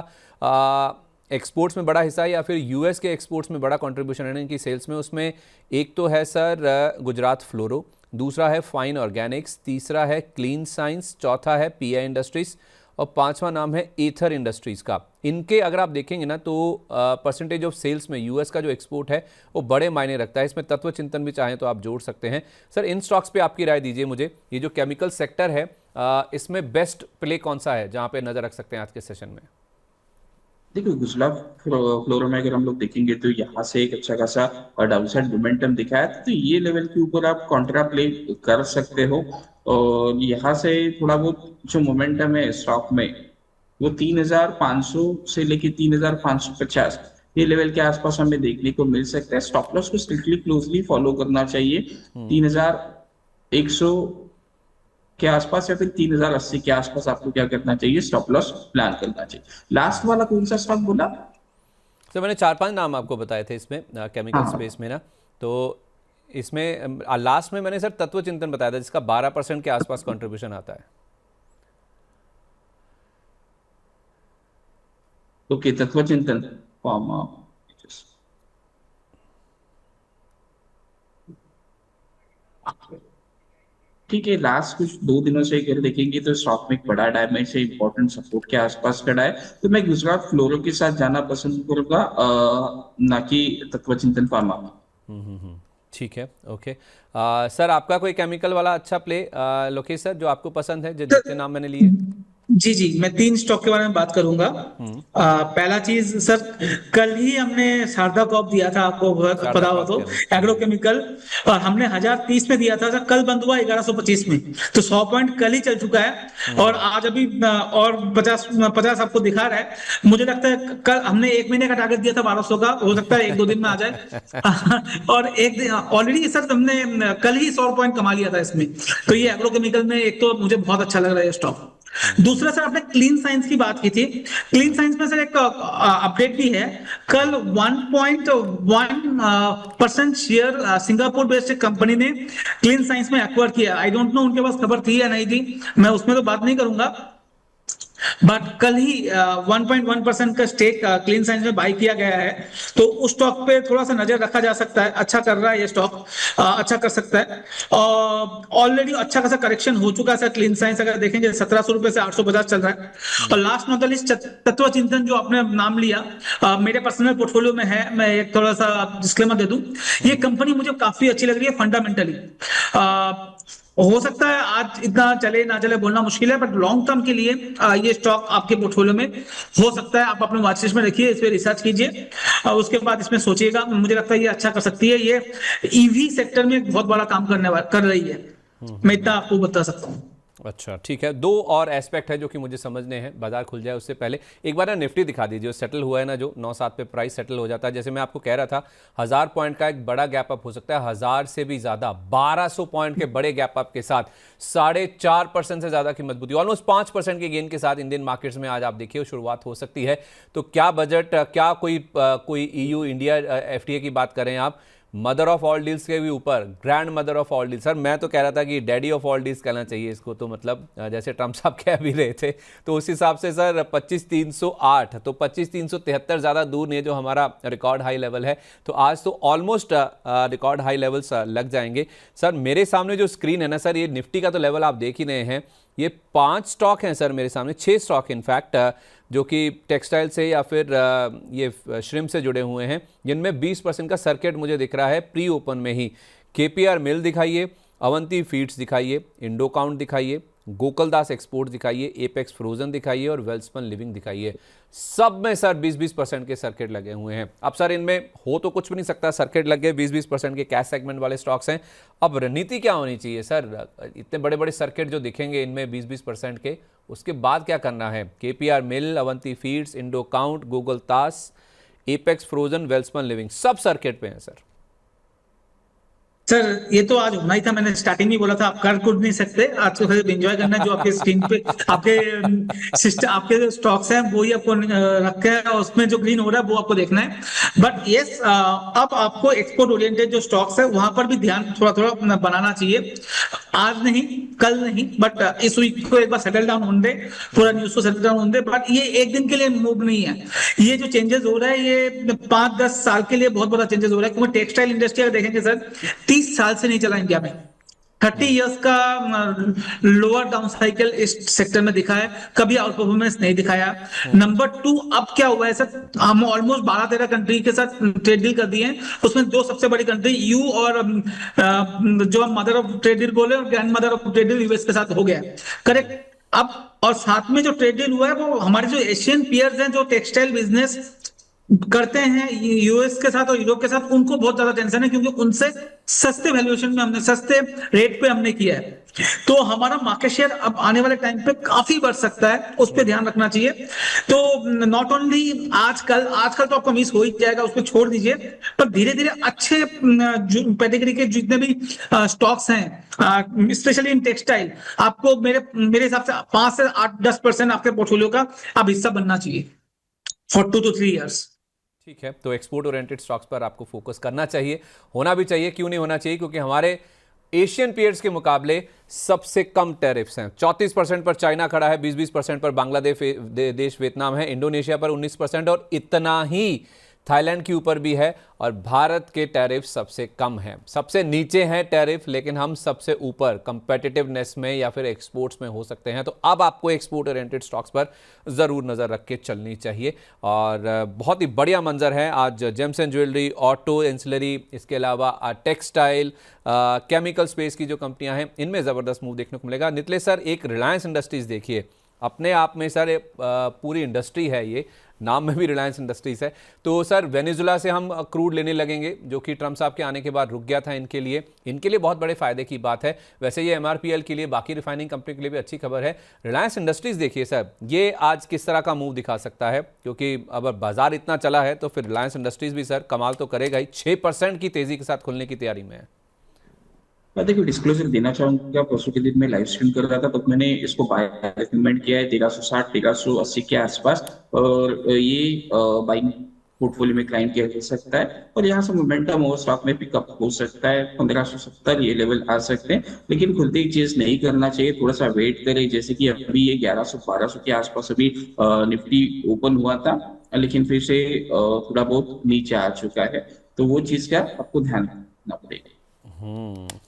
एक्सपोर्ट्स में बड़ा हिस्सा है या फिर यूएस के एक्सपोर्ट्स में बड़ा कंट्रीब्यूशन है इनकी सेल्स में, उसमें एक तो है सर गुजरात फ्लोरो, दूसरा है फाइन ऑर्गेनिक्स, तीसरा है क्लीन साइंस, चौथा है पीआई इंडस्ट्रीज और पांचवा नाम है एथर इंडस्ट्रीज का। इनके अगर आप देखेंगे ना, तो परसेंटेज ऑफ सेल्स में यूएस का जो एक्सपोर्ट है वो बड़े मायने रखता है। इसमें तत्व चिंतन भी चाहें तो आप जोड़ सकते हैं। सर इन स्टॉक्स पे आपकी राय दीजिए मुझे। ये जो केमिकल सेक्टर है इसमें बेस्ट प्ले कौन सा है जहाँ पे नजर रख सकते हैं आज के सेशन में? देखो गुजरात फ्लोरो में अगर हम लोग देखेंगे तो यहाँ से एक अच्छा खासा डाउनसाइड मोमेंटम दिखा है, तो ये लेवल के ऊपर आप कॉन्ट्रा प्ले कर सकते हो। और यहाँ से थोड़ा बहुत जो मोमेंटम है स्टॉक में, वो 3,500 से लेके 3,550 ये लेवल के आसपास हमें देखने को मिल सकता है। स्टॉप लॉस को स्ट्रिक्टली क्लोजली फॉलो करना चाहिए 3,100 के आसपास या फिर 3,080 के आसपास आपको क्या करना चाहिए, स्टॉप लॉस प्लान करना चाहिए। लास्ट वाला कौन सा स्टॉक बोला? सर मैंने 4-5 नाम आपको बताए थे इसमें केमिकल स्पेस में ना, तो इसमें लास्ट में मैंने सर तत्व चिंतन बताया था जिसका 12% के आसपास कंट्रीब्यूशन आता है। ओके, तत्व चिंतन फार्मा। ठीक है, लास्ट कुछ 2 दिनों से अगर देखेंगे तो स्टॉक में एक बड़ा डैमेज है, इंपॉर्टेंट सपोर्ट के आसपास खड़ा है, तो मैं गुजरात फ्लोरो के साथ जाना पसंद करूंगा, ना कि तत्व चिंतन फार्मा। ठीक है, ओके। सर आपका कोई केमिकल वाला अच्छा प्ले लोकेश सर जो आपको पसंद है, जो जितने नाम मैंने लिए? जी जी, मैं 3 स्टॉक के बारे में बात करूंगा। पहला चीज सर, कल ही हमने शारदा कॉप दिया था, आपको पता हो तो, एग्रोकेमिकल, और हमने 1030 में दिया था सर, कल बंद हुआ 1125 में, तो 100 पॉइंट कल ही चल चुका है। और आज अभी और 50 आपको दिखा रहा है। मुझे लगता है कल हमने 1 महीने का टारगेट दिया था 1200 का, हो सकता है 1-2 दिन में आ जाए। और एक दिन ऑलरेडी सर हमने कल ही 100 पॉइंट कमा लिया था इसमें। तो ये एग्रोकेमिकल में एक तो मुझे बहुत अच्छा लग रहा है स्टॉक। दूसरा सर, आपने क्लीन साइंस की बात की थी। क्लीन साइंस में सर एक अपडेट भी है। कल 1.1% शेयर सिंगापुर बेस्ड कंपनी ने क्लीन साइंस में एक्वायर किया। आई डोंट नो उनके पास खबर थी या नहीं थी, मैं उसमें तो बात नहीं करूंगा, बट कल ही 1.1% का स्टेक क्लीन साइंस में बाय किया गया है। तो उस स्टॉक पे थोड़ा सा नजर रखा जा सकता है। अच्छा कर रहा है ये स्टॉक, अच्छा कर सकता है। ऑलरेडी अच्छा खासा करेक्शन हो चुका है क्लीन साइंस, अगर देखेंगे 1700 रुपए से 850 चल रहा है। और लास्ट नॉट द लिस्ट, तत्व चिंतन जो आपने नाम लिया, मेरे पर्सनल पोर्टफोलियो में है। मैं एक थोड़ा सा डिस्क्लेमर दे दूं, ये कंपनी मुझे काफी अच्छी लग रही है फंडामेंटली। हो सकता है आज इतना चले ना चले बोलना मुश्किल है, बट लॉन्ग टर्म के लिए ये स्टॉक आपके पोर्टफोलियो में हो सकता है। आप अपने वॉच लिस्ट में रखिए, इस पे रिसर्च कीजिए और उसके बाद इसमें सोचिएगा। मुझे लगता है ये अच्छा कर सकती है। ये ईवी सेक्टर में एक बहुत बड़ा काम कर रही है, मैं इतना आपको बता सकता हूँ। अच्छा, ठीक है। 2 और एस्पेक्ट है जो कि मुझे समझने हैं, बाजार खुल जाए उससे पहले। एक बार ना निफ्टी दिखा दीजिए, सेटल हुआ है ना, जो 9-7 पे प्राइस सेटल हो जाता है। जैसे मैं आपको कह रहा था 1000 पॉइंट का एक बड़ा गैप अप हो सकता है, 1000 से भी ज्यादा 1200 पॉइंट के बड़े गैप अप के साथ 4.5% से ज्यादा की मजबूती, ऑलमोस्ट 5% के गेन के साथ इंडियन मार्केट्स में आज आप देखिए शुरुआत हो सकती है। तो क्या बजट, क्या कोई EU इंडिया FTA की बात करें आप, मदर ऑफ ऑल डील्स के भी ऊपर, grand mother of all deals. Sir मैं तो कह रहा था कि डैडी ऑफ ऑल डील्स कहना चाहिए इसको, तो मतलब जैसे ट्रम्प साहब कह भी रहे थे, तो उस हिसाब से सर 25,308, तो 25,373 ज़्यादा दूर नहीं है जो हमारा रिकॉर्ड हाई लेवल है। तो आज तो ऑलमोस्ट रिकॉर्ड हाई लेवल्स लग जाएंगे। सर मेरे सामने जो स्क्रीन है ना सर, ये निफ्टी का तो लेवल आप देख ही रहे हैं। ये 5 स्टॉक हैं सर मेरे सामने, 6 स्टॉक इनफैक्ट, जो कि टेक्सटाइल से या फिर ये श्रिम्प से जुड़े हुए हैं, जिनमें 20% का सर्किट मुझे दिख रहा है प्री ओपन में ही। KPR मिल दिखाइए, अवंती फीड्स दिखाइए, इंडोकाउंट दिखाइए, गोकुलदास एक्सपोर्ट दिखाइए, एपेक्स फ्रोजन दिखाइए और वेल्सपन लिविंग दिखाइए। सब में सर 20-20% के सर्किट लगे हुए हैं। अब सर इनमें हो तो कुछ भी नहीं सकता, सर्किट लग गए, 20-20% के कैश सेगमेंट वाले स्टॉक्स हैं। अब रणनीति क्या होनी चाहिए सर? इतने बड़े बड़े सर्किट जो दिखेंगे इनमें 20-20% के, उसके बाद क्या करना है? KPR mill, Avanti feeds, Indocount, Gokaldas, Apex frozen, Welspun living, सब सर्किट पे हैं सर। सर ये तो आज होना ही था, मैंने स्टार्टिंग में बोला था, आप कर कुछ नहीं सकते, आज तो सिर्फ एंजॉय करना है। जो आपके स्क्रीन पे आपके सिस्टम, आपके जो स्टॉक्स हैं वो ही आपको रखे हैं, और उसमें जो ग्रीन हो रहा है वो आपको देखना है। बट यस, अब आपको एक्सपोर्ट ओरिएंटेड जो स्टॉक्स है वहां पर भी ध्यान थोड़ा थोड़ा बनाना चाहिए। आज नहीं, कल नहीं, बट इस वीक को एक बार सेटल डाउन होने दे, पूरा न्यूज को सेटल डाउन होने दे। बट ये एक दिन के लिए मूव नहीं है। ये जो चेंजेस हो रहा है ये 5-10 साल के लिए बहुत बड़ा चेंजेस हो रहा है, क्योंकि टेक्सटाइल इंडस्ट्री अगर देखेंगे सर 30 साल से नहीं चला इंडिया में। 30 इयर्स का लोअर डाउन साइकिल इस सेक्टर में दिखा है, कभी आउट परफॉर्मेंस नहीं दिखाया। नंबर 2, अब क्या हुआ है सर, हम ऑलमोस्ट 12-13 कंट्री के साथ ट्रेड डील कर दिए हैं। उसमें 2 सबसे बड़ी कंट्री यू और जो हम मदर ऑफ ट्रेड डील बोले, और grand mother of trade deal US के साथ हो गया, करेक्ट। अब और साथ में जो ट्रेड डील हुआ है वो हमारे जो एशियन पीयर्स हैं जो टेक्सटाइल बिजनेस करते हैं यूएस के साथ और यूरोप के साथ, उनको बहुत ज्यादा टेंशन है, क्योंकि उनसे सस्ते वैल्यूएशन में हमने, सस्ते रेट पे हमने किया है। तो हमारा मार्केट शेयर अब आने वाले टाइम पे काफी बढ़ सकता है, उस पर ध्यान रखना चाहिए। तो नॉट ओनली आजकल तो आपको मिस हो ही जाएगा, उसको छोड़ दीजिए, पर धीरे धीरे अच्छे कैटेगरी के जितने भी स्टॉक्स हैं, स्पेशली इन टेक्सटाइल, आपको मेरे हिसाब से 5 से 8-10% आपके पोर्टफोलियो का अब हिस्सा बनना चाहिए फॉर 2 to 3 years। ठीक है, तो एक्सपोर्ट ओरिएंटेड स्टॉक्स पर आपको फोकस करना चाहिए, होना भी चाहिए। क्यों नहीं होना चाहिए? क्योंकि हमारे एशियन पीयर्स के मुकाबले सबसे कम टैरिफ्स हैं। 34% पर चाइना खड़ा है, 20% पर बांग्लादेश वियतनाम है, इंडोनेशिया पर 19% और इतना ही थाईलैंड के ऊपर भी है। और भारत के टैरिफ सबसे कम है, सबसे नीचे हैं टैरिफ, लेकिन हम सबसे ऊपर कंपेटिटिवनेस में या फिर एक्सपोर्ट्स में हो सकते हैं। तो अब आपको एक्सपोर्ट ओरिएंटेड स्टॉक्स पर ज़रूर नज़र रख के चलनी चाहिए। और बहुत ही बढ़िया मंजर है आज। James and jewellery, auto, ancillary, इसके अलावा टेक्सटाइल, केमिकल स्पेस की जो कंपनियां हैं, इनमें ज़बरदस्त मूव देखने को मिलेगा। नितले सर, एक रिलायंस इंडस्ट्रीज़ देखिए, अपने आप में सर पूरी इंडस्ट्री है, ये नाम में भी रिलायंस इंडस्ट्रीज है। तो सर वेनेजुला से हम क्रूड लेने लगेंगे, जो कि ट्रम्प साहब के आने के बाद रुक गया था। इनके लिए बहुत बड़े फायदे की बात है। वैसे ये एमआरपीएल के लिए, बाकी रिफाइनिंग कंपनी के लिए भी अच्छी खबर है। रिलायंस इंडस्ट्रीज देखिए सर, ये आज किस तरह का मूव दिखा सकता है, क्योंकि अब बाजार इतना चला है तो फिर रिलायंस इंडस्ट्रीज भी सर कमाल तो करेगा ही। 6% की तेजी के साथ खुलने की तैयारी में है। मैं देखिए डिस्क्लोजर देना चाहूंगा। परसों के दिन मैं लाइव स्ट्रीम कर रहा था, तो मैंने इसको बाय रिकमेंड किया है 1360 1380 के आसपास, और ये बाइंग पोर्टफोलियो में क्लाइंट किया जा सकता है। और यहाँ से मोमेंटम और स्टॉक में पिकअप हो सकता है। 1570 ये लेवल आ सकते हैं, लेकिन खुलते ही चीज नहीं करना चाहिए, थोड़ा सा वेट करें। जैसे कि अभी ये 1100 1200 के आसपास अभी निफ्टी ओपन हुआ था, लेकिन फिर से थोड़ा बहुत नीचे आ चुका है, तो वो चीज का आपको ध्यान रखना पड़ेगा।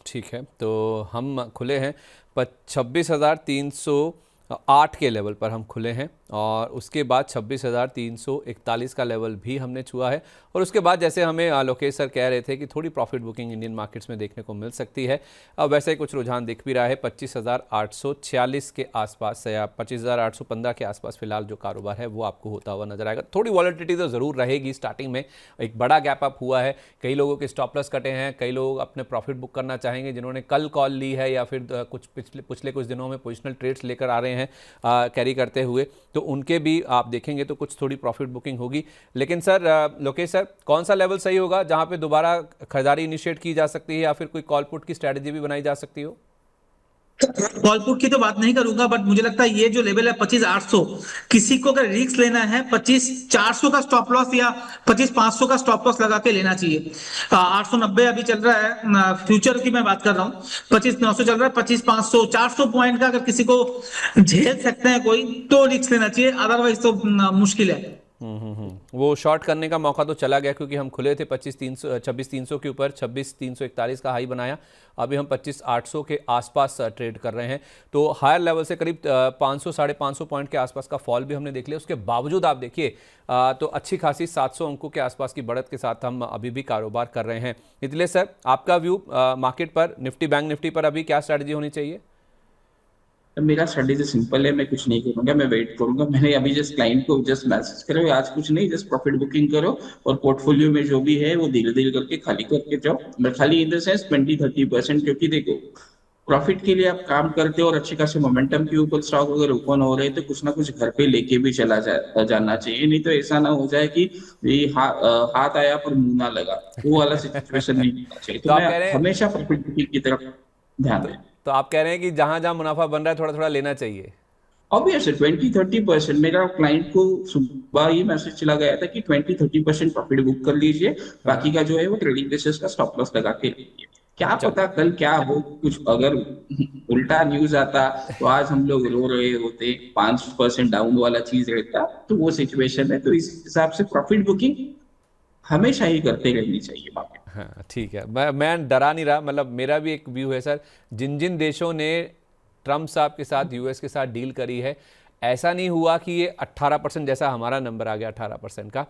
ठीक है, तो हम खुले हैं 26,308 के लेवल पर हम खुले हैं, और उसके बाद 26,341 का लेवल भी हमने छुआ है। और उसके बाद जैसे हमें लोकेश सर कह रहे थे कि थोड़ी प्रॉफिट बुकिंग इंडियन मार्केट्स में देखने को मिल सकती है। अब वैसे ही कुछ रुझान दिख भी रहा है। 25,846 के आसपास या 25,815 के आसपास फिलहाल जो कारोबार है वो आपको होता हुआ नजर आएगा। थोड़ी वॉलेटिलिटी तो ज़रूर रहेगी। स्टार्टिंग में एक बड़ा गैप अप हुआ है, कई लोगों के स्टॉप लॉस कटे हैं, कई लोग अपने प्रॉफिट बुक करना चाहेंगे जिन्होंने कल कॉल ली है या फिर कुछ पिछले कुछ दिनों में पोजिशनल ट्रेड्स लेकर आ रहे हैं कैरी करते हुए, तो उनके भी आप देखेंगे तो कुछ थोड़ी प्रॉफिट बुकिंग होगी। लेकिन सर लोकेश सर, कौन सा लेवल सही होगा जहां पे दोबारा खरीदारी इनिशिएट की जा सकती है, या फिर कोई कॉल पुट की स्ट्रेटजी भी बनाई जा सकती हो? कॉल पुट की तो बात नहीं करूंगा, बट मुझे लगता है ये जो लेवल है 25,800, किसी को अगर रिस्क लेना है 25,400 का स्टॉप लॉस या 25,500 का स्टॉप लॉस लगा के लेना चाहिए। 890 अभी चल रहा है, फ्यूचर की मैं बात कर रहा हूँ। 25,900 चल रहा है, 25,500 400 पॉइंट का अगर किसी को झेल सकते हैं कोई, तो रिस्क लेना चाहिए, अदरवाइज तो मुश्किल है। वो शॉर्ट करने का मौका तो चला गया, क्योंकि हम खुले थे 26,300 के ऊपर, 26,341 का हाई बनाया। अभी हम 25,800 के आसपास ट्रेड कर रहे हैं। तो हायर लेवल से करीब 500 550 पॉइंट के आसपास का फॉल भी हमने देख लिया। उसके बावजूद आप देखिए तो अच्छी खासी 700 अंकों के आसपास की बढ़त के साथ हम अभी भी कारोबार कर रहे हैं। इसलिए सर, आपका व्यू मार्केट पर, निफ्टी, बैंक निफ्टी पर अभी क्या स्ट्रैटेजी होनी चाहिए? मेरा स्ट्रेटेजी सिंपल है, मैं कुछ नहीं करूंगा, मैं वेट करूंगा। मैंने अभी जस्ट क्लाइंट को जस्ट मैसेज करो, आज कुछ नहीं, जस्ट प्रॉफिट बुकिंग करो, और पोर्टफोलियो में जो भी है वो धीरे धीरे करके खाली करके जाओ। मैं खाली इन द सेंस 20-30%, क्योंकि देखो प्रॉफिट के लिए आप काम करते हो और अच्छे खासे मोमेंटम के ऊपर स्टॉक अगर ओपन हो रहे हैं, तो कुछ ना कुछ घर पे लेके भी जाना चाहिए। नहीं तो ऐसा ना हो जाए कि ये हाथ आया पर मुंह ना लगा, वो वाला सिचुएशन नहीं होना चाहिए। तो मैं हमेशा प्रॉफिट बुकिंग की तरफ ध्यान दें। तो आप कह रहे हैं कि जहां जहां मुनाफा बन रहा है थोड़ा थोड़ा लेना चाहिए? ऑब्वियसली 20-30%। मेरा क्लाइंट को सुबह ये मैसेज चला गया था कि 20-30% प्रॉफिट बुक कर लीजिए, बाकी का जो है वो ट्रेडिंग बेसिस का स्टॉप लॉस लगा के लीजिए। क्या पता कल क्या हो, कुछ अगर उल्टा न्यूज आता तो आज हम लोग रो रहे होते, 5% डाउन वाला चीज रहता, तो वो सिचुएशन है। तो इस हिसाब से प्रॉफिट बुकिंग हमेशा ही करते रहनी चाहिए मार्केट। हाँ ठीक है, मैं डरा नहीं रहा। मतलब मेरा भी एक व्यू है सर, जिन जिन देशों ने ट्रम्प साहब के साथ, यूएस के साथ डील करी है, ऐसा नहीं हुआ कि ये 18% जैसा हमारा नंबर आ गया 18% का।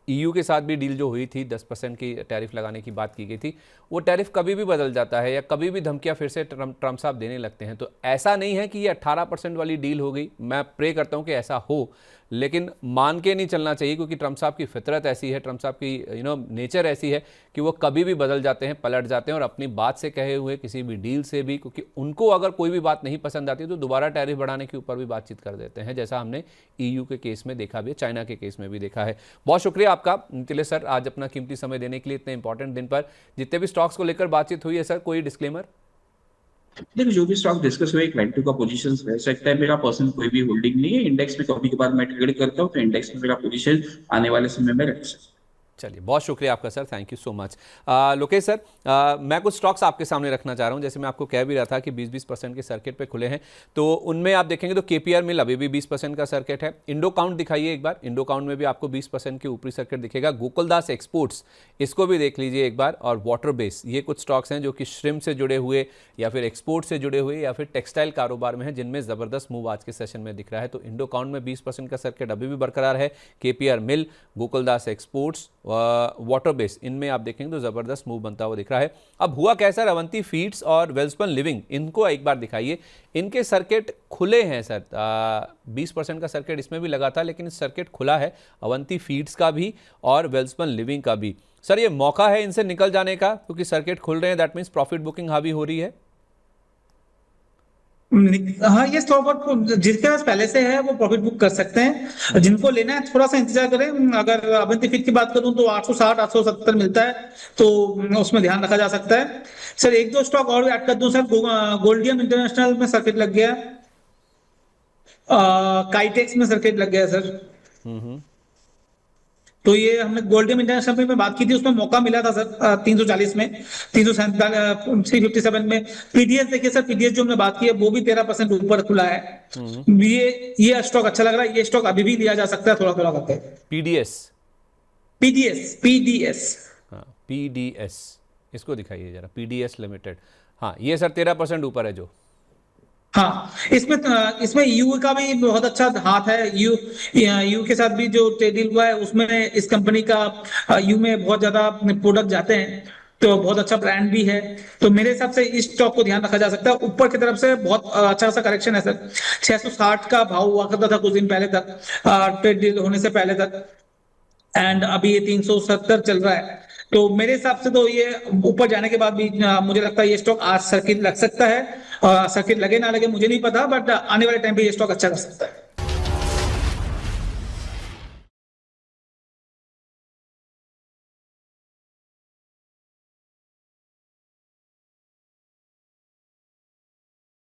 ईयू के साथ भी डील जो हुई थी, 10% की टैरिफ लगाने की बात की गई थी, वो टैरिफ कभी भी बदल जाता है या कभी भी धमकियां फिर से ट्रम्प साहब देने लगते हैं। तो ऐसा नहीं है कि ये 18% वाली डील हो गई। मैं प्रे करता हूं कि ऐसा हो, लेकिन मान के नहीं चलना चाहिए, क्योंकि ट्रम्प साहब की फितरत ऐसी है, ट्रम्प साहब की नेचर ऐसी है कि वो कभी भी बदल जाते हैं, पलट जाते हैं, और अपनी बात से कहे हुए किसी भी डील से भी, क्योंकि उनको अगर कोई भी बात नहीं पसंद आती तो दोबारा टैरिफ बढ़ाने के ऊपर भी बातचीत कर देते हैं, जैसा हमने ईयू के केस में देखा भी है, चाइना के केस में भी देखा है। बहुत शुक्रिया आपका नितिले सर, आज अपना कीमती समय देने के लिए, इतने इंपॉर्टेंट दिन पर। जितने भी स्टॉक्स को लेकर बातचीत हुई है सर, कोई डिस्क्लेमर? देखो जो भी स्टॉक डिस्कस हुए, एक वेंटू का पोजीशन रह सकता है। मेरा पर्सनल कोई भी होल्डिंग नहीं है। इंडेक्स में कभी कभार मैं ट्रेड करता हूँ, तो इंडेक्स में मेरा पोजीशन आने वाले समय में रख सकता हूँ। चलिए, बहुत शुक्रिया आपका sir, thank you so much. Lokesh sir, मैं कुछ स्टॉक्स आपके सामने रखना चाह रहा हूं। जैसे मैं आपको कह भी रहा था कि 20-20% के सर्किट पे खुले हैं, तो उनमें आप देखेंगे तो केपीआर मिल अभी भी 20% का सर्किट है। इंडो काउंट दिखाइए एक बार, इंडो काउंट में भी आपको 20% के ऊपरी सर्किट दिखेगा। गोकुलदास एक्सपोर्ट्स, इसको भी देख लीजिए एक बार, और वाटर बेस, ये कुछ स्टॉक्स हैं जो कि श्रिम्प से जुड़े हुए या फिर एक्सपोर्ट से जुड़े हुए या फिर टेक्सटाइल कारोबार में है, जिनमें ज़बरदस्त मूव आज के सेशन में दिख रहा है। तो इंडो काउंट में 20% का सर्किट अभी भी बरकरार है। केपीआर मिल, गोकुलदास एक्सपोर्ट्स, वाटर बेस, इनमें आप देखेंगे तो जबरदस्त मूव बनता हुआ दिख रहा है। अब हुआ कैसा, अवंती फीड्स और वेल्सपन लिविंग, इनको एक बार दिखाइए। इनके सर्किट खुले हैं सर, 20% का सर्किट इसमें भी लगा था, लेकिन सर्किट खुला है अवंती फीड्स का भी और वेल्सपन लिविंग का भी। सर ये मौका है इनसे निकल जाने का, क्योंकि सर्किट खुल रहे हैं, दैट मीन्स प्रॉफिट बुकिंग हावी हो रही है। हाँ, ये स्टॉक जिसके पास पहले से है वो प्रॉफिट बुक कर सकते हैं। जिनको लेना है थोड़ा सा इंतजार करें। अगर अवंती फीड की बात करूं तो 860 870 मिलता है, तो उसमें ध्यान रखा जा सकता है। सर एक दो स्टॉक और ऐड कर दूं सर, गोल्डियम इंटरनेशनल में सर्किट लग गया है, काइटेक्स में सर्किट लग गया है सर। तो ये हमने गोल्डियम इंटरनेशनल में बात की थी, उसमें मौका मिला था सर 340 में, 357 में। पीडीएस देखिए सर, पीडीएस जो हमने बात की है वो भी 13% ऊपर खुला है। ये स्टॉक अच्छा लग रहा है, ये स्टॉक अभी भी लिया जा सकता है थोड़ा थोड़ा करके। पीडीएस, पीडीएस, हाँ पीडीएस, इसको दिखाइए जरा, पीडीएस लिमिटेड। हाँ ये सर 13% ऊपर है जो। हाँ, इसमें यू का भी बहुत अच्छा हाथ है। यू के साथ भी जो ट्रेड डील हुआ है उसमें इस कंपनी का यू में बहुत ज्यादा प्रोडक्ट जाते हैं, तो बहुत अच्छा ब्रांड भी है। तो मेरे हिसाब से इस स्टॉक को ध्यान रखा जा सकता है। ऊपर की तरफ से बहुत अच्छा सा करेक्शन है सर, 660 का भाव हुआ करता था कुछ दिन पहले तक, ट्रेड डील होने से पहले तक, एंड अभी ये 370 चल रहा है। तो मेरे हिसाब से तो ये ऊपर जाने के बाद भी मुझे लगता है ये स्टॉक आज सर्किट लग सकता है। सर्किट लगे ना लगे मुझे नहीं पता, बट आने वाले टाइम पे ये स्टॉक अच्छा कर सकता है।